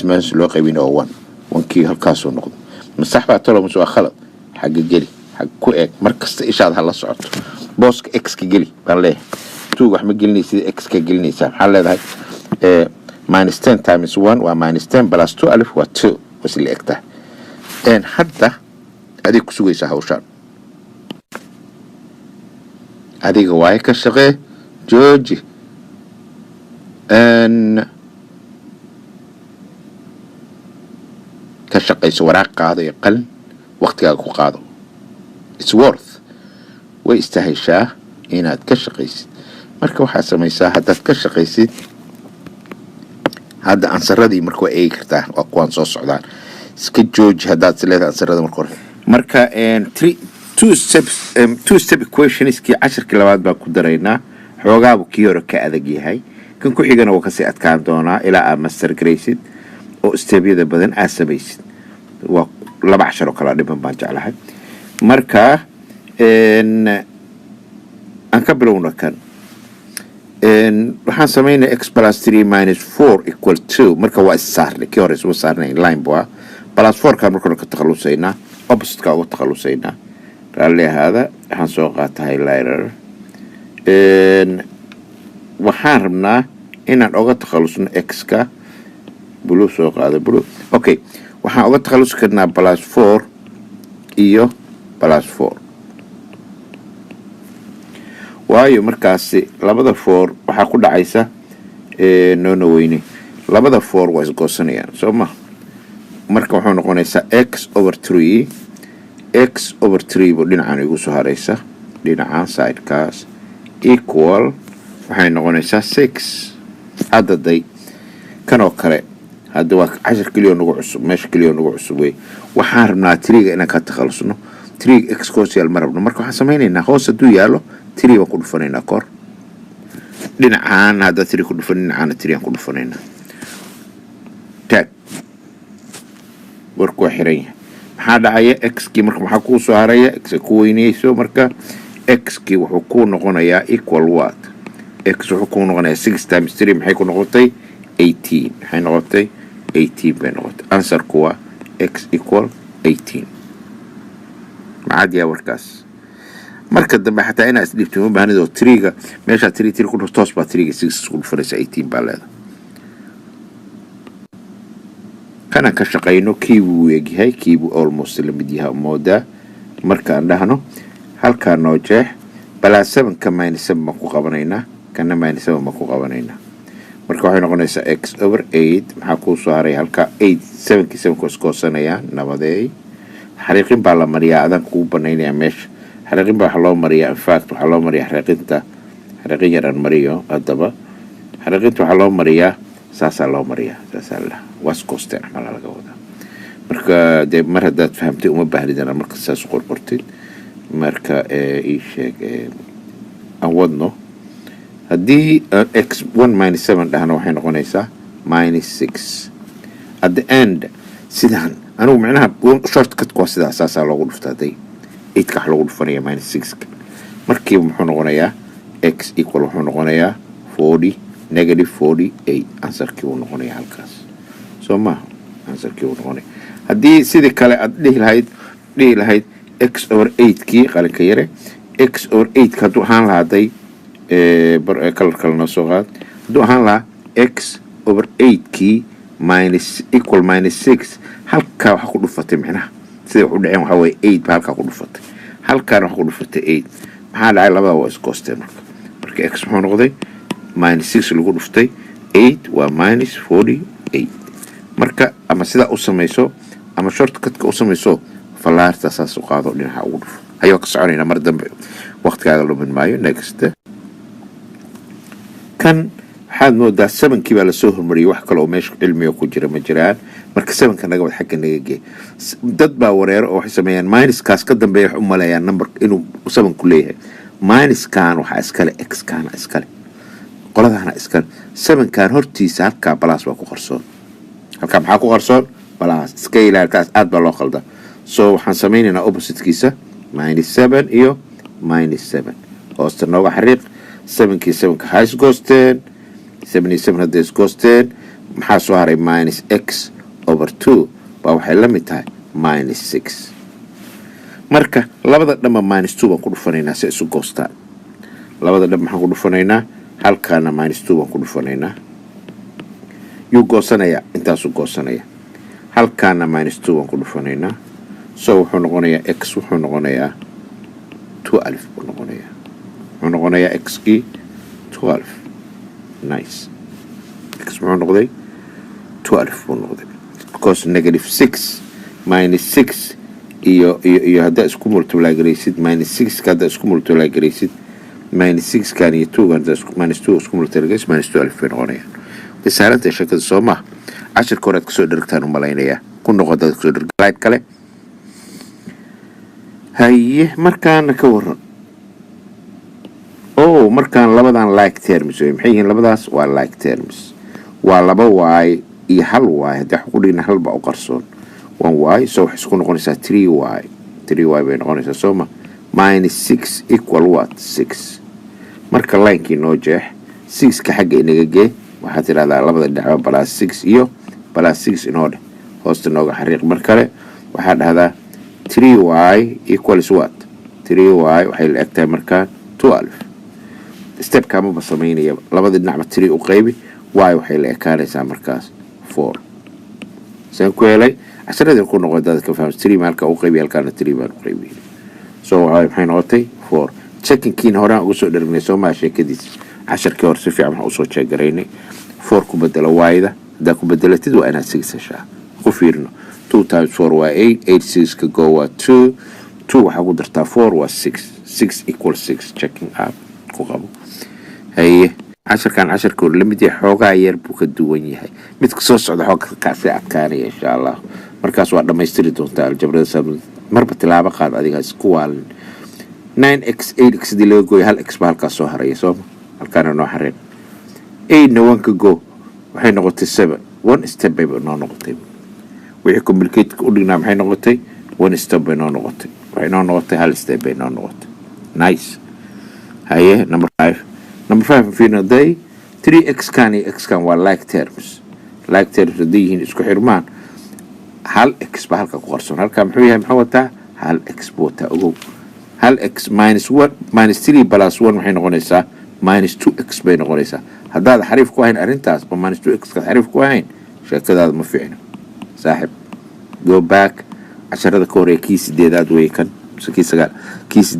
minus loo qaybiyo 1 kii halkaas uu noqday masax baa talo musu khalad xagga geli xag ku eeg markasta ishaad hala socoto booska x ka geli baan leeyahay tu wax ma gelinaysid x ka gelinaysaa maxaa leedahay -10 times 1 waa -10 plus 2 alif waa 2 wasli egta hadda adig ku sugaysaa hawshaan adiga waay ka shaqee jooji ka shaqayso waraaq qaado iyo qalin waqtigaaga ku qaado it's worth way istahaysaa inaad ka shaqaysid marka waxaa samaysaa haddaad ka shaqaysid hadda ansaradii marka waa eegi kartaa waa kuwaan soo socdaan iska jooji haddaad leedahay ansarada marka hore marka two step equationskii casharkii labaad baa ku daraynaa xoogaabu kii hore ka adag yahay kan ku xigana waa kasii adkaan doonaa ilaa aad master garaysid oo stebyada badan aad samaysid waa 2 cashar oo kala dhiban baan jeclahay marka aan ka bilowna kan waxaan sameynaa x plus 3 minus 4 equal 2 marka waa isaarnay kii hore isma saarnay line baa plus 4 ka marka ka takhalusaynaa opposite ka uga takhalusaynaa raalli hada waxaan soo qaatay highlighter waxaan rabnaa inaan uga takhalusno x ka blue soo qaado blue okay waxaan uga takhalusi karnaa plus 4 iyo plus 4 waayo markaasi labada 4 waxaa ku dhacaysa no weyne labada 4 waa isgoosanayaan soo ma marka wuxuu noqonaysaa x over 3 buu dhinacan igu soo haraysa dhinacan sidekaas equal waxay noqonaysaa 6 haddaday kanoo kale hadda waa cashar keliya nagu cusub meesha keliya nagu cusub wey waxaan rabnaa 3ga inaan ka takhalusno 3 x cosial ma rabno marka waxaan samaynaynaa hoos hadduu yaalo 3 baan ku dhufanaynaa kor dhinacan hadda 3 ku dhufan dhinacaana 3 aan ku dhufanaynaa tag warku waa xiran yahay maxaa dhacaya x kii marka maxaa kuu soo haraya x ku weynayso marka x kii wuxuu ku noqonayaa equal what x wuxuu ku noqonayaa 6 times 3 maxay ku noqotay 18 maxay noqotay 18 bay noqotay answer kuwa x equal 18 macaadiya warkaas marka dambe xataa inaa isdhibtay ma baahnidoo 3ga meeshaa 3 ku dhuftoos baa 3ga 6 ku dhufanaysa 18 baa leedahay kana ka shaqayno kii buu egyahay kii buu almost la mid yahay moodaa markaan dhahno halkaa noo jeex balaa 7 ka -7 ma ku qabanaynaa kana -7 ma ku qabanaynaa marka waxay noqonaysaa x over 8 maxaa kuu soo haray halkaa 8 7kii 7 ku iskoosanayaan nabadeey xariiqin baa la mariyaa adan kugu banaynayaa meesha xariiqin baa waxaa loo mariyaa infact waxaa loo mariyaa xariiqin yaraan mariyo haddaba xariiqinta waxaa loo mariyaa saasaa loo mariyaa saasaa la waskooste camal laga wadaa marka dee mar haddaad fahamtay uma baahnidana marka saas qorqortid marka ii sheeg aan wadno haddii x 1 minus 7 dhahna waxay noqonaysaa minus 6 at the end sidaan anugu macnaha shortcut waa sidaa saasaa loogu dhufta hadday 8ka wax loogu dhufanaya minus 6ka markiiba muxuu noqonayaa x equal wuxuu noqonayaa 40 negative 48 answerkii uu noqonayaa halkaas soo maaha answerkii uu noqonaya haddii sidii kale aad dhihi lahayd x over 8kii qalinka yare x over 8ka hadduu ahaan lahaaday kalar kale noo soo qaad hadduu ahaan lahaa x over 8kii minus equal minus 6 halkaa waxa ku dhufatay macnaha sida wax u dhaceen waxaa weeye 8 ba halkaa ku dhufatay halkaana waxa ku dhufatay 8 maxaa dhacay labada waa iskoosteen marka x muxuu noqday minus 6 lagu dhuftay 8 waa minus 48 marka ama sidaa u samayso ama shortcutka u samayso fallaarta saas u qaado dhinaca ugu dhufo ayuu ka soconaynaa mar dambe waqtigaaga lumin maayo next kan waxaad moodaa 7kii baa lasoo hormariyay wax kale oo meesha cilmiga ku jira ma jiraan marka 7ka naga wad xagga naga gee dad baa wareero oo waxay sameeyaan minuskaas ka dambeeya wax u maleeyaan number inuu 7 ku leeyahay minuskan waxa iskale x kana iskale qoladana iskale 7kan hortiisa halka balaas waa ku qarsoon halka maxaa ku qarsoon balaas iska ilaalkaas aad baa loo qalda so waxaan sameynaynaa oppositekiisa -7 iyo -7 hoosta nooga xariiq 7kii 7ka hays goosteen 77 hadday isgoosteen maxaa soo haray minus x over 2 baa waxay la mid tahay minus 6 marka labada dhanba minus 2 baan ku dhufanaynaa si isu goostaan labada dhan maxaan ku dhufanaynaa halkaana minus 2 baan ku dhufanaynaa yuu goosanaya intaasuu goosanaya halkaana minus 2 baan ku dhufanaynaa so wuxuu noqonayaa x wuxuu noqonayaa 12 buu noqonayaa wuxuu noqonayaa x-kii 12 nice x muxuu noqday 12 buu noqday because negative 6 minus 6 iyo haddaa isku multiply garaysid minus 6 ka haddaa isku multiply garaysid minus 6 kan iyo 2 kan minus 2 isku multiply garaysid minus 12 bay noqonayaan isaarantae shakada soo maha cashirka horead kasoo dhergtaan u malaynayaa ku noqo dad kasoo dhergalayd kale haye markaana ka waran markaan labadan like terms maxay yihiin labadaas waa like terms waa laba y iyo hal y haddii wax ku dhigna halba u qarsoon 1y so waxay isku noqonaysaa 3y bay noqonaysaa sooma minus 6 equal what 6 marka linekii noo jeex 6ka xagga inaga gee waxaad tidhahdaa labada dhinac plus 6 iyo plus 6 inoo dheh hoosta nooga xariiq mar kale waxaad dhahdaa 3y equals what 3y waxay la eg tahay markaa 12 stepka ma sameynaya labada dhinacba 3 u qaybi y waxay la ekaanaysaa markaas 4 saan ku helay casharada ku noqon dadka faham 3 marka u qaybi halkaana 3 baan u qaybi so waxay noqotay 4 checking horaan ugu soo dhargnay soo ma sheekadiis casharkii hore si fiican waxa u soo jeegaraynay 4 ku bedela y-da hadaa ku bedelatid waa inaad 6 heshaa ku fiirno 2 times 4 waa 8 8 6 ka go waa 2 waxaa ku dartaa 4 waa 6 equals 6 checking up ku qabo haye casharkan casharka hore lamid yahay xoogaa yar buu ka duwan yahay midka soo socda xooga kaasi adkaanaya insha allah markaas waa dhammaystiri doontaa aljabrada sabab marba tilaabo qaad adiga isku waalin 9x 8x dii laga gooyo hal x baa halkaas soo haraya sooma halkaana noo xareen 8na 1 ka go waxay noqotay 7 1 step bay noo noqotay wixii complicate u dhignaa maxay noqotay 1 step bay noo noqotay waxay noo noqotay hal step bay noo noqotay nice haye number 5 fiirno day 3x kan iyo x kan waa like terms haday yihiin isku xirmaan hal x baa halka ku qarsoon halka muxuu yahay muxuu wataa hal x buu wataa ogow hal x minus 3 plus 1 waxay noqonaysaa minus 2x bay noqonaysaa haddaad xariif ku ahayn arrintaas oo minus 2x ka xariif ku ahayn sheekadaada ma fiicno saaxib go back casharada ka horeeya kii 8aad weeye kan kii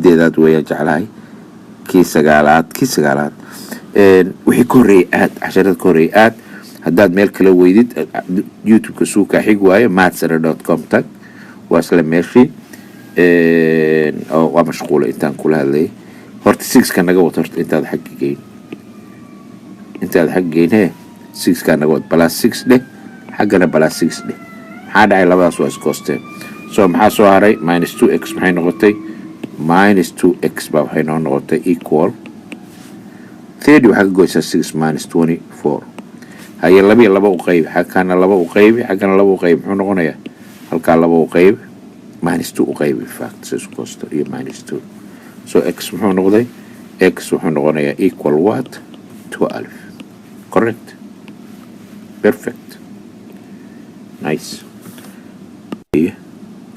8aad weeye jeclahay kii 9aad wixii ka horeeyay aad casharada ka horeeyay aad haddaad meel kala weydid youtube-ka suukaa xig waayo mathsara.com tag waa isla meeshii waa mashquula intaan kula hadlayay horta 6ka naga wad horta intaad xagga geyn hee 6ka naga wad plus 6 dheh xaggana plus 6 dheh maxaa dhacay labadaas waa iskoosteen so maxaa soo haray minus 2x maxay noqotay minus 2x baa waxay noo noqotay equal 30 waxaa ka goysaa 6 minus 24 haye laba iyo laba u qaybi xagkana laba u qaybi xaggana laba u qaybi muxuu noqonayaa halkaa laba u qaybi minus 2 u qaybi in fact says cost iyo minus 2 so x muxuu noqday x wuxuu noqonayaa equal what 12 correct perfect nice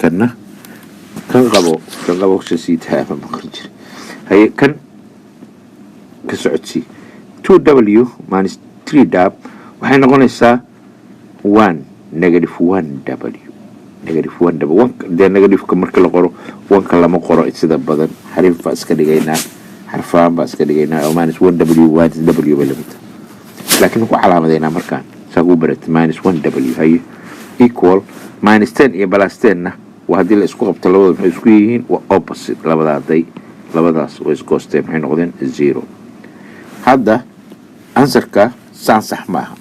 كنا كان قبو سيتها ما مخرج هي كان كسعتي 2w minus 3w waxay noqonaysaa 1 negative 1w negative 1w de negative ka marka la qoro 1 ka lama qoro sida badan xarif ba iska dhigaynaa xarfaan ba iska dhigaynaa oo minus 1w w balamta laakiin ku calaamadeynaa markaan sagu barat minus 1w hay equal minus 10 iyo plus 10 na وهذه اللي اسكو قبط لبدا waxay isku yihiin waa opposite labadaas oo isku hoosteen waxay noqdeen 0 hadda answerka sax maaha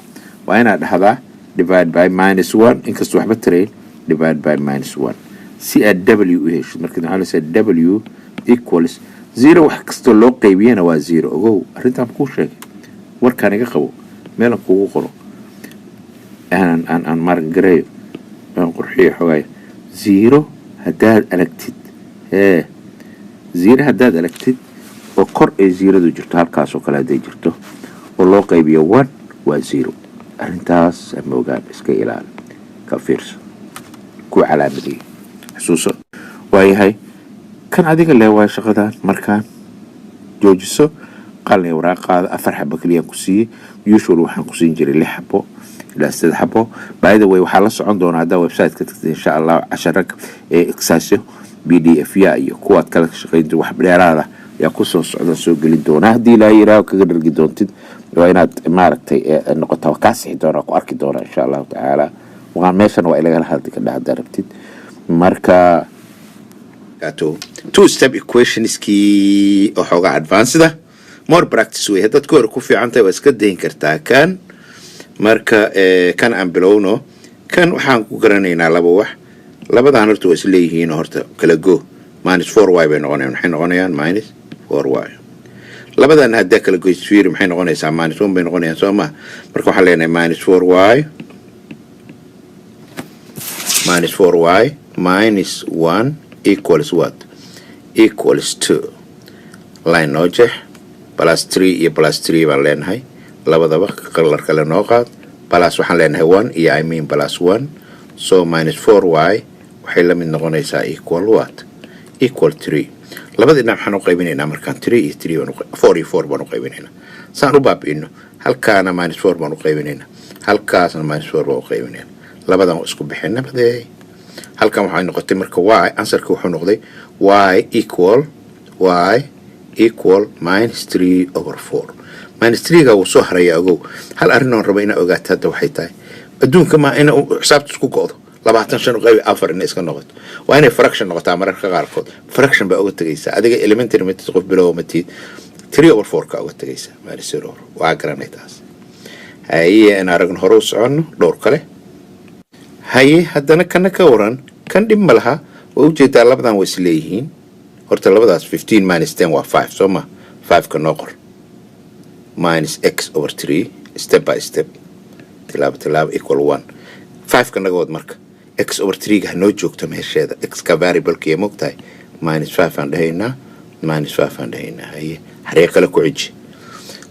waa inaad dhahdaa divide by minus 1 inkastoo waxba tirayn divide by minus 1 si aad w u hesho marka waxaa la w equals 0 wax kastoo loo qaybiyana waa 0 ogow arrintan ku sheegay warkaan iga qabo meel kugu qoro aan mark gareeyo aan qurxiyo xogaay 0 haddaad aragtid 0 haddaad aragtid oo kor ay 0du jirto halkaasoo kale hadday jirto oo loo qaybiyo 1 waa 0 arrintaas ama ogaan iska ilaali ka fiirso ku calaamadii xusuuso waayahay kan adiga lee waa shaqadan markaan joojiso qalin waraaqaada 4 xabo kaliya ku siiyey usually waxaan ku siin jiray 6 xabo ilaa 3 xabo by the way waxaa la socon doonaa haddaa website-ka tagtay insha allah casharag ee exasio pdf ya iyo kuwaad kala shaqaynta wax dheeraada yaa ku soo socda soo gelin doonaa haddii ilaa yiraaho kaga dhargi doontid waa inaad maaragtay noqotaa kaa sixi doonaa ku arki doonaa insha allahu tacaala waa meeshan waa ilagala hadli ka dhacda rabtid marka two step equationskii oo xoogaa advanceda more practice way haddaad ku hore ku fiican tahay waa iska dayin kartaa kan marka kan aan bilowno kan waxaan ku garanaynaa laba wax labadan horta waa isleeyihiin horta kala go minus 4y bay noqonayaan waxay noqonayaan minus 4y labadan hadda kala go isfiir maxay noqonaysaa minus 1 bay noqonayaan soo ma marka waxaan leenahay minus 4y minus 1 equals what equals 2 line noo jeex plus 3 iyo plus 3 baan leenahay labadaba kalar kale noo qaad plus waxaan leenahay 1 iyo I mean plus 1 so minus 4y waxay la mid noqonaysaa equal what equal 3 labada dhinac waxaan u qaybinaynaa markaan 3 iyo 3 baan 4 iyo 4 baan u qaybinaynaa saan u baabi'ino halkaana minus 4 baan u qaybinaynaa halkaasna minus 4 baan u qaybinaynaa labadan isku bixinna baday halkan waxay noqotay marka y answerka wuxuu noqday y equal minus 3 over 4 minus 3 ga wuu soo haraya ogow hal arrin oon rabo inaa ogaato hadda waxay tahay adduunka ma ina xisaabta isku go'do 25 u qaybi 4 inay iska noqoto waa inay fraction noqotaa mararka qaarkood fraction baa uga tagaysaa adiga elementary method qof bilow matid 3 over 4 ka uga tagaysaa minus 0 waa garanay taas haye aan aragno hore u soconno dhowr kale haye haddana kana ka waran kan dhib ma laha waa ujeedaa labadan way isleeyihiin horta labadaas 15 minus 10 waa 5 soo ma 5 ka noo qor minus x over 3 step by step tilaabo equal 1 5 ka naga wad marka x over 3 ga noo joogto meesheeda x ka variable ka moogtahay minus 5 aan dhahaynaa haye xariiq kale ku ciji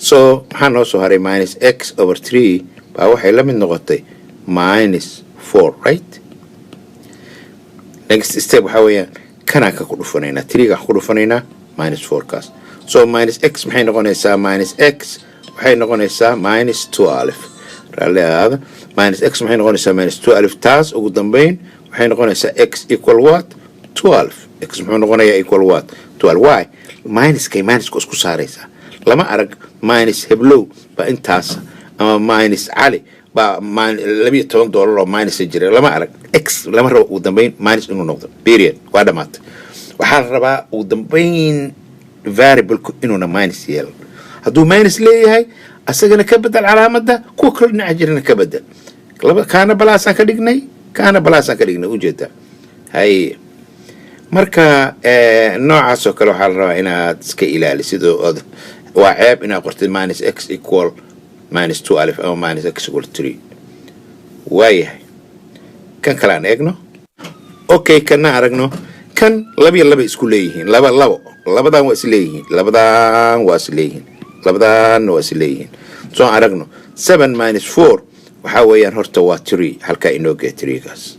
so maxaa noo soo haray minus x over 3 baa waxay la mid noqotay minus 4 right next step waxa weeyaan kana ka ku dhufanaynaa 3 ga ku dhufanaynaa minus 4 kaas so minus x maxay noqonaysaa minus x waxay noqonaysaa minus 12 raaliyaada minus x maxay noqonaysaa minus 12 taas ugu dambeyn waxay noqonaysaa x equal what 12 x muxuu noqonayaa equal what 12 y minus kay minus ku isku saaraysaa lama arag minus heblow ba intaas ama minus cali ba $12 oo minus jira lama arag x lama rabo ugu dambeyn minus inuu noqdo period waa dhamaatay waxaa la rabaa ugu dambeyn variable inuu minus yeelo hadduu minus leeyahay asagana ka bedel calaamadda kuwa kale dhinaca jirana ka bedel kaana balaasaan ka dhignay ujeeda hay marka noocaas oo kale waxaa la rabaa inaad iska ilaalisid oo waa ceeb inaad qortid minus x equal minus 2 alif ama minus x equal 3 waayahay kan kale aan eegno okay kana aragno kan laba isku leeyihiin labadan waa is leeyihiin labadan waa is leeyihiin soo aragno 7 minus 4 waxa weeyaan horta waa 3 halka inoo gee 3 gaas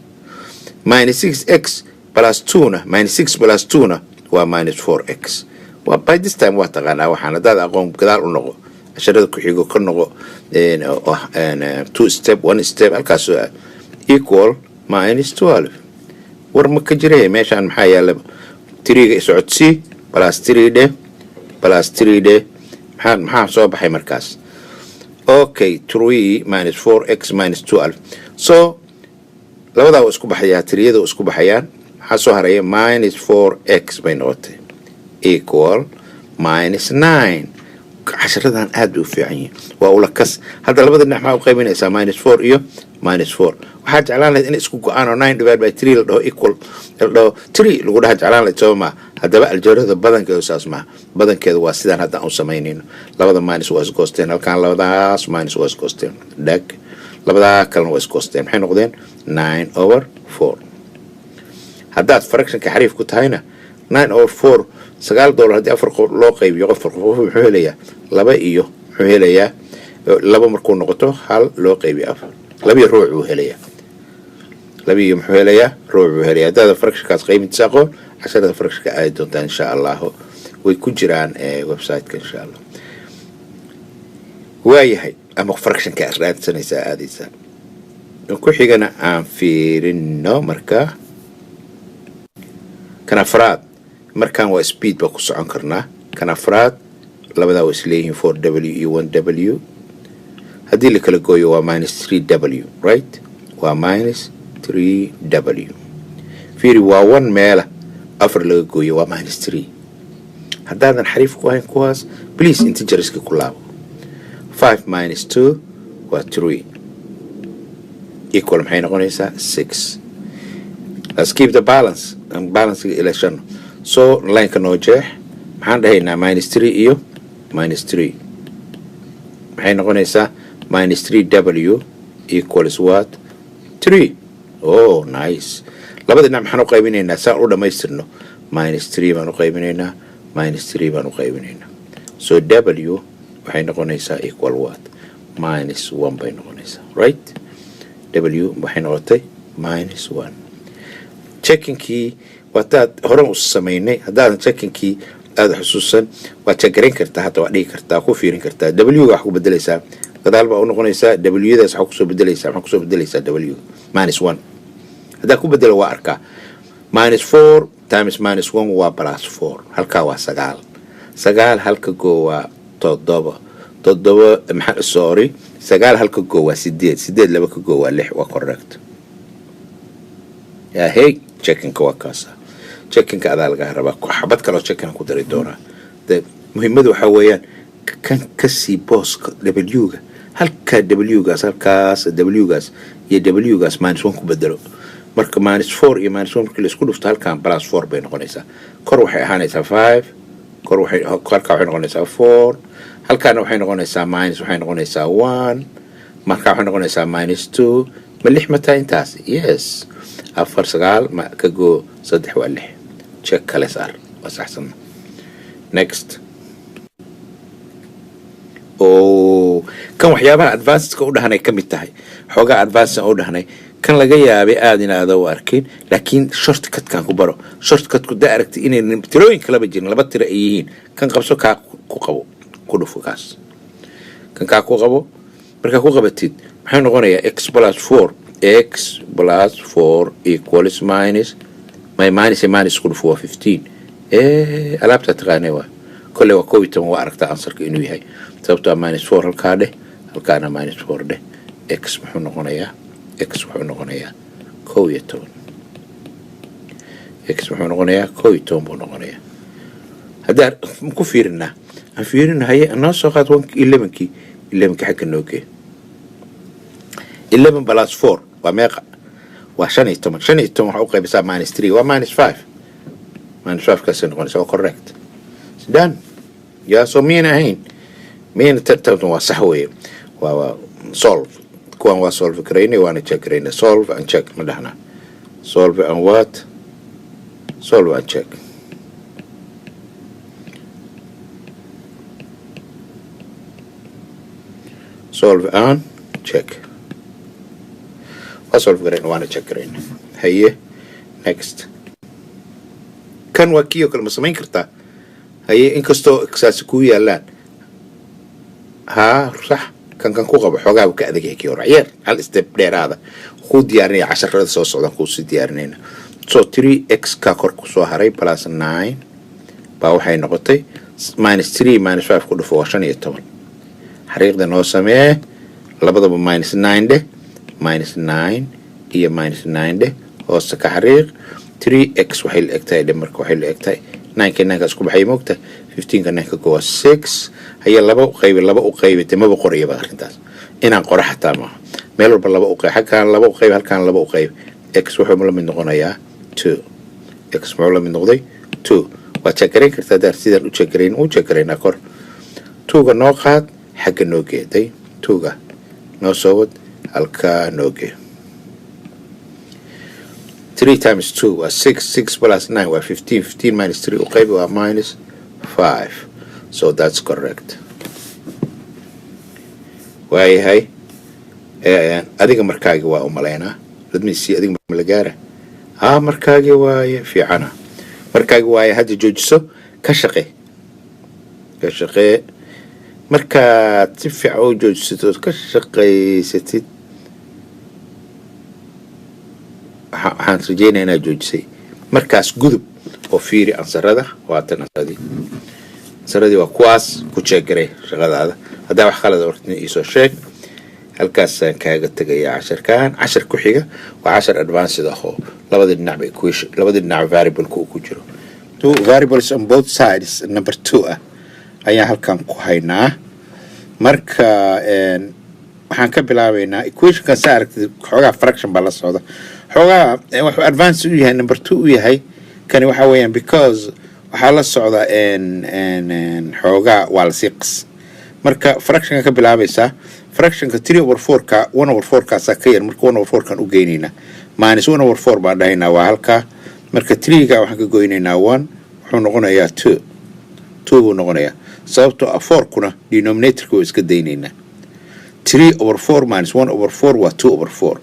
minus 6x plus 2 na minus 6 plus 2 na waa minus 4x waa by this time waa taqaanaa waxaan hadaad aqoon gadaal u noqo casharada ku xigo ka noqo 2 step 1 step halkaas equal minus 12 war ma ka jiray meeshaan maxaa yaala 3 ga socodsi plus 3 de maxaa soo baxay markaas okay 3 minus 4x minus 12 so labada waa isku baxayaa 3yada isku baxayaan maxaa soo haraya minus 4x bay noqotay equal minus 9 casharadan aad u fiican yihiin waa ula kas hadda labada dhinac maxaa u qaybinaysaa minus 4 iyo minus 4 waxaa jeclaan lahayd in isku go'aan oo 9 divided by 3 la dhaho equal la dhaho 3 lagu dhaha jeclaan lahayd soo ma haddaba aljabrada badankeedu saas ma badankeedu waa sidaan hadda aan samaynayno labada minus waa isgoosteen halkaan labadaas minus waa isgoosteen dhag labadaa kalena waa isgoosteen maxay noqdeen 9/4 haddaad fractionka xariif ku tahayna 9/4 $9 haddii 4 loo qaybiyo qof wuxuu helayaa 2 iyo wuxuu helayaa 2 markuu noqoto 1 loo qaybiyo 4 2 ruuc uu helayaa 2 iyo muxuu helayaa ruuc uu helayaa hadda fractionkaas qaybintiisa aqoon casharada fractionka ay doontaan insha Allah way ku jiraan website-ka insha Allah waayahay ama fractionka raadsanaysaa aadaysa ku xigana aan fiirino marka kana afraad markaan waa speed ba ku socon karnaa kana afraad labada waa isleeyihiin 4w iyo 1w haddii la kala gooyo waa minus 3w right waa minus 3w fiiri waa 1 meela afar laga gooyo waa minus 3 haddaadan xariif ku ahayn kuwaas please integeriska ku laabo 5 minus 2 waa 3 equal maxay noqonaysaa 6 let's keep the balance and balance election so line ka noo jeex maxaan dhahaynaa minus 3 iyo minus 3 maxay noqonaysaa minus 3w equals what 3 oh nice labada dhinac maxaan u qaybinaynaa saan u dhamaystirno minus 3 baan u qaybinaynaa minus 3 baan u qaybinaynaa so w waxay noqonaysaa equal what minus 1 bay noqonaysaa right w waxay noqotay minus 1 checking-kii wataad hore u samaynay haddaadan checking-kii aad xusuusan waad checkarayn kartaa hadda waad dhigi kartaa ku fiirin kartaa w wax ku bedelaysaa gadaal baa u noqonaysaa w-daas waxaa kusoo bedelaysaa w minus 1 haddaa ku bedelo waa arkaa minus 4 times minus 1 waa plus 4 halkaa waa 9 halka goo waa 7 maxaa sorry 9 halka goo waa 8 laba ka goo waa 6 waa correct yaa hey checking-ka waa kaasa checking-ka adaa laga rabaa xabad kaloo checking ku dari doonaa muhiimadu waxaa weeyaan kan kasii booska w-ga halka w-gaas halkaas w-gaas iyo w-gaas minus 1 ku bedelo marka minus 4 iyo minus 1 markii la isku dhufto halkaan plus 4 bay noqonaysaa kor waxay ahaanaysaa 5 halkaa waxay noqonaysaa 4 halkaana waxay noqonaysaa minus waxay noqonaysaa 1 markaa waxay noqonaysaa minus 2 ma 6 mataa intaas yes 4 ma ka goo 3 waa 6 check kale saar waa saxsan next kan waxyaabaha advanced-ka u dhahanay ka mid tahay xoogaa advanced u dhahanay kan laga yaabay aad inaad u arkin laakiin shortcut-kan ku baro shortcut-ku da aragtay inay tirooyin kalaba jirin laba tiro ay yihiin kan qabso kaa ku qabo ku dhufo kaas kan kaa ku qabo markaa ku qabatid maxay noqonayaa x plus 4 equals minus minus ku dhufo waa 15 alaabta taqaanay waa كله وكوي تم وأركت عنصر كإنه هي سبتها minus 4 هالكاده هالكانا minus 4 ده x محنا قنايا x محنا قنايا كوي تون x محنا قنايا كوي تون محنا قنايا هذا مكفيرنا أفيرنا هي الناس قات 11 حق النوكي 11 بلاس 4 وميقع وعشان يتم حقوقي بسبب minus 3 و minus 5 minus 5 kaasay noqonaysaa waa correct done yaa soo miyayna ahayn miyayna tartan waa sax weeye waa solve kuwan waa solve garaynay waana check garaynay solve and check ma dhahna solve and what solve and check solve and check waa solve garaynay waana check garaynay haye next kan waa kii oo kale ma samayn kartaa haye inkastoo saasi ku yaalaan ها صح كان كوقع بحوجا وكأذا كي ورعير على استبدار هذا خود يعني 10 صوص عندنا كوس ديارنا so 3x كاكور كوسو هراي plus 9 باو حي نقطي minus 3 minus 5 كله فوق عشان يتمر حريق ده نوسمه لبضة ب minus 9 ده minus 9 هي minus 9 ده هو سكحريق 3x وحي الأكتاي دمرك وحي الأكتاي 9 كنا كاسكو بحي موقته 15 كنا كوا 6 هي لبا وقيب تما بقريه بارنتاس إن قرا حتى ما ميل باللبا وقيب حكان لبا وقيب هالكان لبا وقيب x وحي ملا من نقنايا 2 x ملا من نقضي 2 وتشكرين كرتا درسيدا وتشكرين أكور 2 كنوقات حق نوجي دي 2 نوصود هالكا نوجي 3 times 2 was 6 plus 9 was 15 minus 3 وقيب was minus 5 so that's correct واي هاي adiga markaagi waa u maleena let me see adiga malagaara markaagi waa fiicana markaagi waa hadda joojiso ka shaqee marka si fiican u joojiso ka shaqeysatid waxaan rajeynayaa inaad joojisay markaas gudub oo fiiri ansarada waa tan ansaradi waa kuwaas ku jeegare shaqadaada hadaa wax khalad wartay isoo sheeg halkaas aan kaaga tagayaa 10 ku xiga waa 10 advanced ah labada dhinac equation labada dhinac variable ku jiro two variables on both sides number 2 ayaa halkan ku haynaa marka waxaan ka bilaabaynaa equation ka saartay xogaa fraction baa la socda xogaa wuxuu advance u yahay number 2 u yahay kani waxa weeyaan because waxaa la socda xogaa waa la siqs marka fraction ka bilaabaysa fraction ka 3/4 ka 1/4 ka sakayr marka 1/4 kan u geynayna minus 1/4 baan dhahaynaa waa halka marka 3 ga waxaan ka goynaynaa 1 wuxuu noqonayaa 2 buu noqonayaa sababtoo 4 kuna denominator ko iska daynaynaa 3/4 minus 1/4 waa 2/4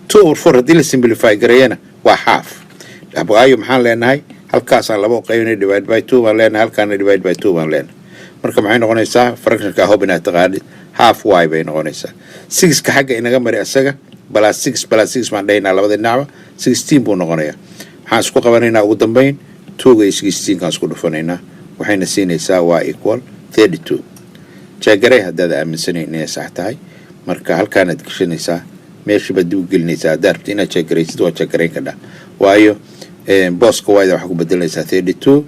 2/4 haddii la simplify gareeyana waa half abaayo maxaan leenahay halkaasaan laba qaybinay divide by 2 baan leenahay halkaana divide by 2 baan leenahay marka maxay noqonaysaa fractionka hobina taqaanid half y bay noqonaysaa 6 ka xagga inaga mari asaga plus 6 baan dhaynaa labada dhinac 16 buu noqonayaa waxaan isku qabanaynaa ugu dambeyn 2 ga 16 kan isku dhufanaynaa waxayna siinaysaa y equal 32 jeegare haddaad aaminsaneen inay sax tahay marka halkaan aad gashanaysaa meeshii baad dib u gelinaysaa darabta inaad jeegaraysid waa jeegarayn ka dha waayo booska wayda waxaa ku bedelaysaa 32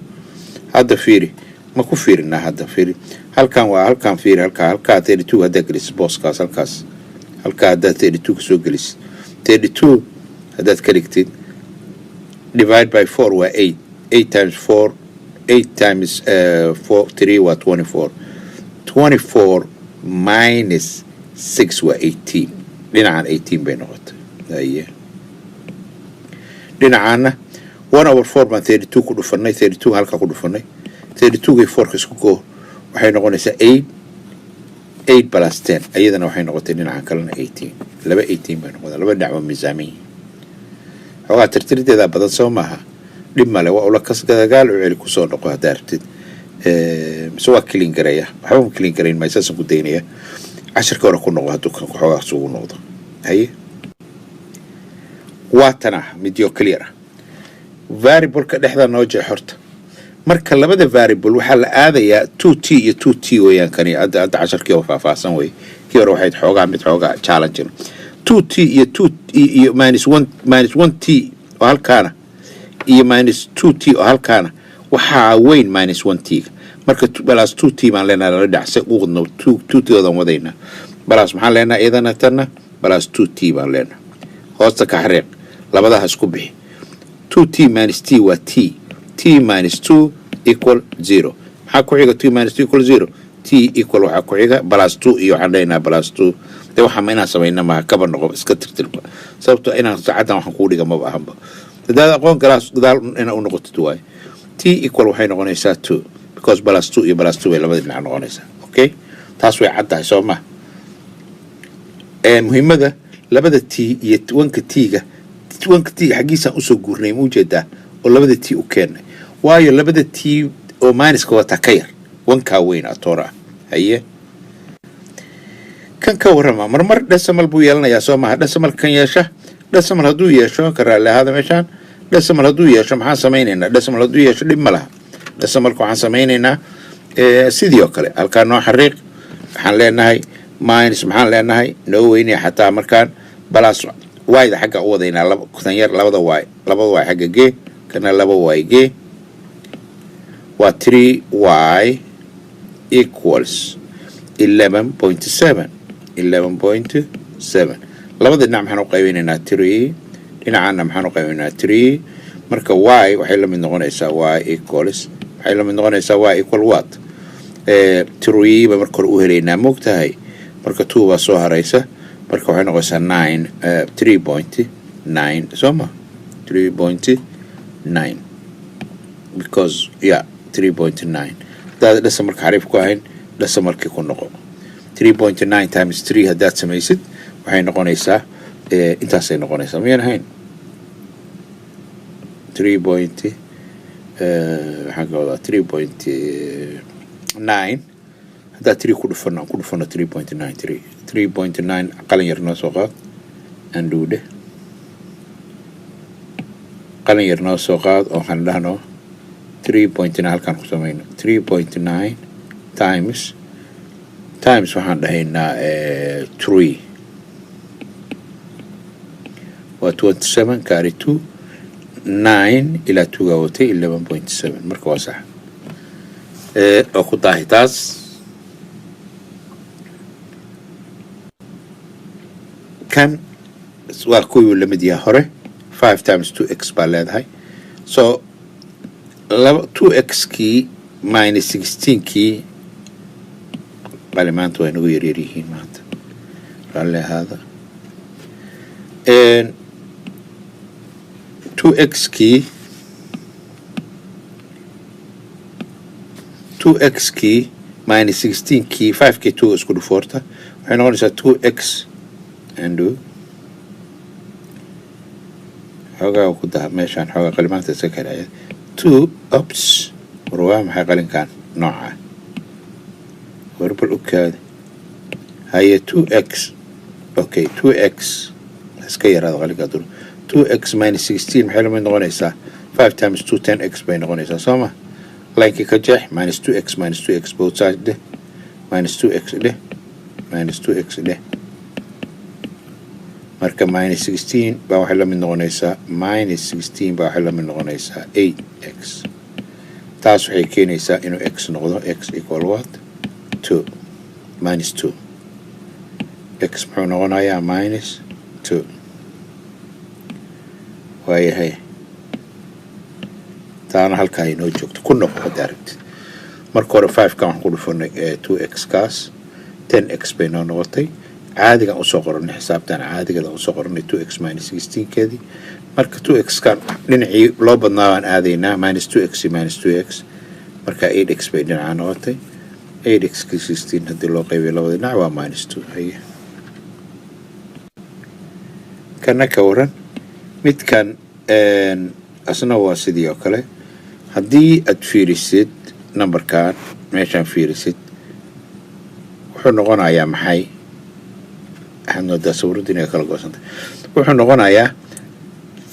hadda fiiri ma ku fiirinaa hadda fiiri halkaan fiiri halkaa 32 haddaa gelisid booskaas halkaa haddaad 32 ka soo gelisid 32 haddaad ka dhigtid divide by 4 waa 8 times 4 8 times 3 waa 24 minus 6 waa 18 dhinacan 18 bay noqotay dhinacaana 1/4 baan 32 ku dhufanay 32 halka ku dhufanay 32 ga 4 isku koo waxay noqonaysaa 8 plus 10 ayadana waxay noqotay dhinacan kalena 18 laba 18 bay noqotay laba dhacwa miisaamiin xogaa tirtirdeeda badan soo maaha dhib male waa ula kas gadagaal u celi ku soo noqo hadaa rabtid soo clean gareeya waxba clean gareyn ma isaasan ku daynaya 10 ka hore ku noqo haduu kan xogaa soo noqdo haye waatana midyo clear variable ka dhexda noo jeex horta marka labada variable waxa la aadayaa 2t iyo 2t weeyaan kani hadda 10 kii oo faahfaahsan way kii hore waxay xoogaa mid xoogaa challenge 2t iyo 2 iyo -1t oo halkaana iyo -2t oo halkaana waxa weyn -1t marka plus 2t baan leenahay la dhacay ugu qodno 2t oodan wadayna plus maxaan leenahay iyadana tanna plus 2t baan leenahay hoosta ka xariiq labadaas ku bixi 2t minus t waa t t minus 2 equal 0 maxaa ku xiga t minus 2 equal 0 t equal waxaa ku xiga plus 2 iyo waxaan dhaynaa plus 2 de waxaa ma inaan samayna maaha kaba noqo iska tirtirba sababtoo inaan saacaddan waxaan kuu dhiga maba ahanba hadaad aqoon galaas gadaal inaa u noqotid waaye t equal waxay noqonaysaa 2 because plus 2 iyo plus 2 bay labada dhinac noqonaysaa okay taas way caddahay soo ma muhiimada labada t iyo wanka t-ga xaggiisaan usoo guurnay ma ujeedaa oo labada t u keennay waayo labada t oo minuska wataa ka yar wankaa weyn atoora ah haye kan ka warrama marmar dhasimal buu yeelanayaa soo maaha dhasimal kan yeesha dhasimal hadduu yeesho ka raalli ahaada meeshaan dhasimal hadduu yeesho maxaan samaynaynaa dhasimal hadduu yeesho dhib ma laha dhasimalka waxaan samaynaynaa sidii oo kale halkaa noo xariiq waxaan leenahay minus maxaan leenahay noo weynaya xataa markaan balas y-da xagga u wadaynaa tan yar labada y xagga g kana laba y g waa 3y equals 11.7 labada dhinac maxaan u qaybinaynaa 3 dhinacaana maxaan u qaybinaynaa 3 marka y waxay la mid noqonaysaa y equals waxay la mid noqonaysaa y equal what 3 ba marka hore u helaynaa moogtahay marka 2 baa soo haraysa marka waxay noqonaysaa 3.9 soma 3.9 because 3.9 hadaad dhasimalka xariif ku ahayn dhasimalkii ku noqo 3.9 times 3 haddaad samaysid waxay noqonaysaa intaasay noqonaysaa miyaan ahayn 3.9 haddaad 3 ku dhufano 3.9 qalin yar noo soo qaad andhuudhe qalin yar noo soo qaad oo waxaan dhahno 3.9 halkaan ku samayno 3.9 times waxaan dhahaynaa 3 waa 27 carry 2 9 ilaa 2 gaa watay 11.7 marka waa sax oo ku daahay taas kan waa kuwii la mid yahay hore 5 times 2x baa leedahay so 2x kii minus 16 kii bali maanta way nagu yaryar yihiin maanta raalli ahaada 2x kii minus 16 kii 5 kii 2 isku dhufoorta waxay noqonaysaa 2x and xoogaa ku daha meeshaan xoogaa qalimaanta iska kaleeya 2 ops warwaa maxay qalinkaan nooca warbal ukaada haye 2x okay 2x iska yaraada qalinkaa dul 2x minus 16 maxay lamid noqonaysaa 5 times 2 10x bay noqonaysaa soo ma linekii ka jeex minus 2x both sides dheh minus 2x dheh minus 2x dheh marka minus 16 baa waxay la mid noqonaysaa minus 16 baa waxay la mid noqonaysaa 8x taas waxay keenaysaa inuu x noqdo x equal what 2 minus 2 x muxuu noqonayaa minus 2 waayahay taana halkaa inoo joogto ku noqo hadda aragtid marka hore 5 kan waxaan ku dhufanay 2x kaas 10x bay noo noqotay caadigan usoo qoranay xisaabtan caadigadan usoo qoranay 2x minus 16 keedii marka 2x kan dhinacii loo badnaa baan aadaynaa minus 2x iyo minus 2x marka 8x bay dhinacaa noqotay 8x ki 16 haddii loo qaybiyo labada dhinac waa minus 2 haye kana ka waran midkan asna waa sidii oo kale haddii aad fiirisid numberkan meeshaan fiirisid wuxuu noqonayaa maxay waxaad moodaa sawirradda inay kala goosantay wuxuu noqonayaa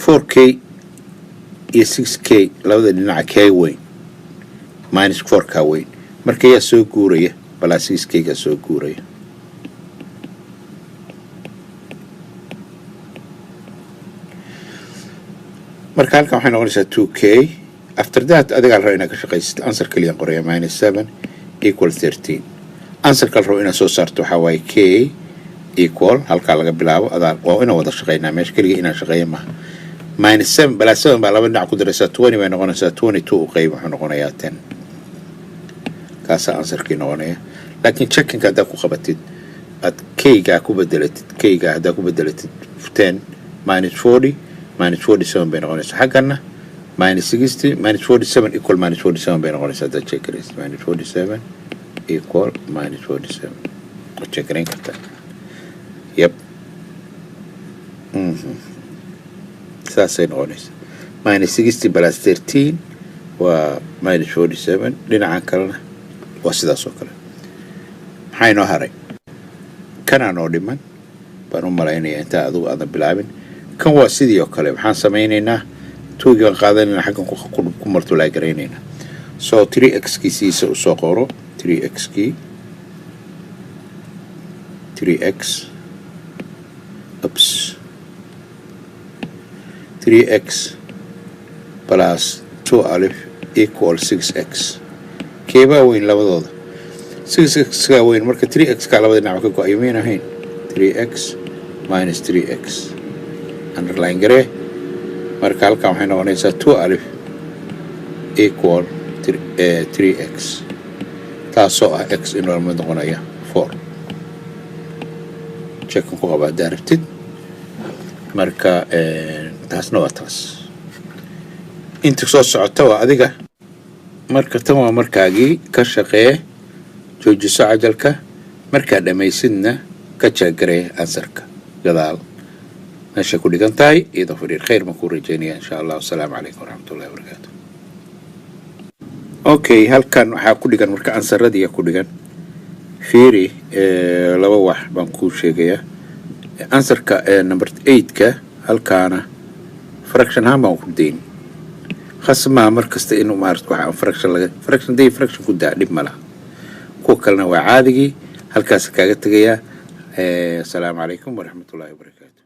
4k iyo 6k labada dhinaca k weyn minus 4k weyn marka yaa soo guuraya balaa 6k gaa soo guuraya marka halkan waxay noqonaysaa 2k after that adigaa la raba inaad ka shaqaysid answer kaliyaan qoraya minus 7 equal 13 answer kala rabo inaad soo saarto waxaa waaye k equal halkaa laga bilaabo adaa waa inaan wada shaqaynaa meesha keliga inaan shaqeeya maha minus 7 plus 7 baa laba dhinac ku daraysaa 20 bay noqonaysaa 22 u qayb wuxuu noqonayaa 10 kaasaa ansarkii noqonaya laakiin checkinka haddaa ku qabatid aad keygaa ku bedelatid keygaa haddaa ku bedelatid 10 minus 40 minus 47 bay noqonaysaa xaggana minus 60 minus 47 equal minus 47 bay noqonaysaa haddaa check garaysid minus 47 equal minus 47 oo check garayn kartaa yep saasay noqonaysaa minus 60 plus 13 waa minus 47 dhinacan kalena waa sidaas oo kale maxaa inoo haray kanaa noo dhiman baan u malaynayaa intaa adigu aadan bilaabin kan waa sidii oo kale waxaan samaynaynaa tuugii baan qaadanayna xaggan ku martulaa garaynaynaa so 3x kii siisa usoo qoro 3x kii 3x ups 3x plus 2 alif equal 6x keebaa weyn labadooda 6x kaa weyn marka 3x kaa labada dhinac ka go-ayo mayn ahayn 3x minus 3x underline garee marka halkan waxay noqonaysaa 2 alif equal 3x taasoo ah x inuu mid noqonaya 4 checkan ku qabaa haddaa rabtid marka taasna waa taas inta soo socota waa adiga marka tan waa markaagii ka shaqee joojiso cajalka markaa dhammaysidna ka jaagaree ansarka gadaal meesha ku dhigan tahay iyadoo fariir khayr ma ku rajaynaya insha allah wasalaamu calaykum waraxmatullahi wabarakaatu okay halkan waxaa ku dhigan marka ansaradiiya ku dhigan fiiri laba wax baan kuu sheegayaa ansarka number 8ka halkaana fraction ahaan baan ku dayn khasmaha markasta inuu maaragta waxaa fraction ku daa dhib ma laha kuwa kalena waa caadigii halkaas kaaga tegayaa asalaamu calaykum waraxmatullahi wabarakaatu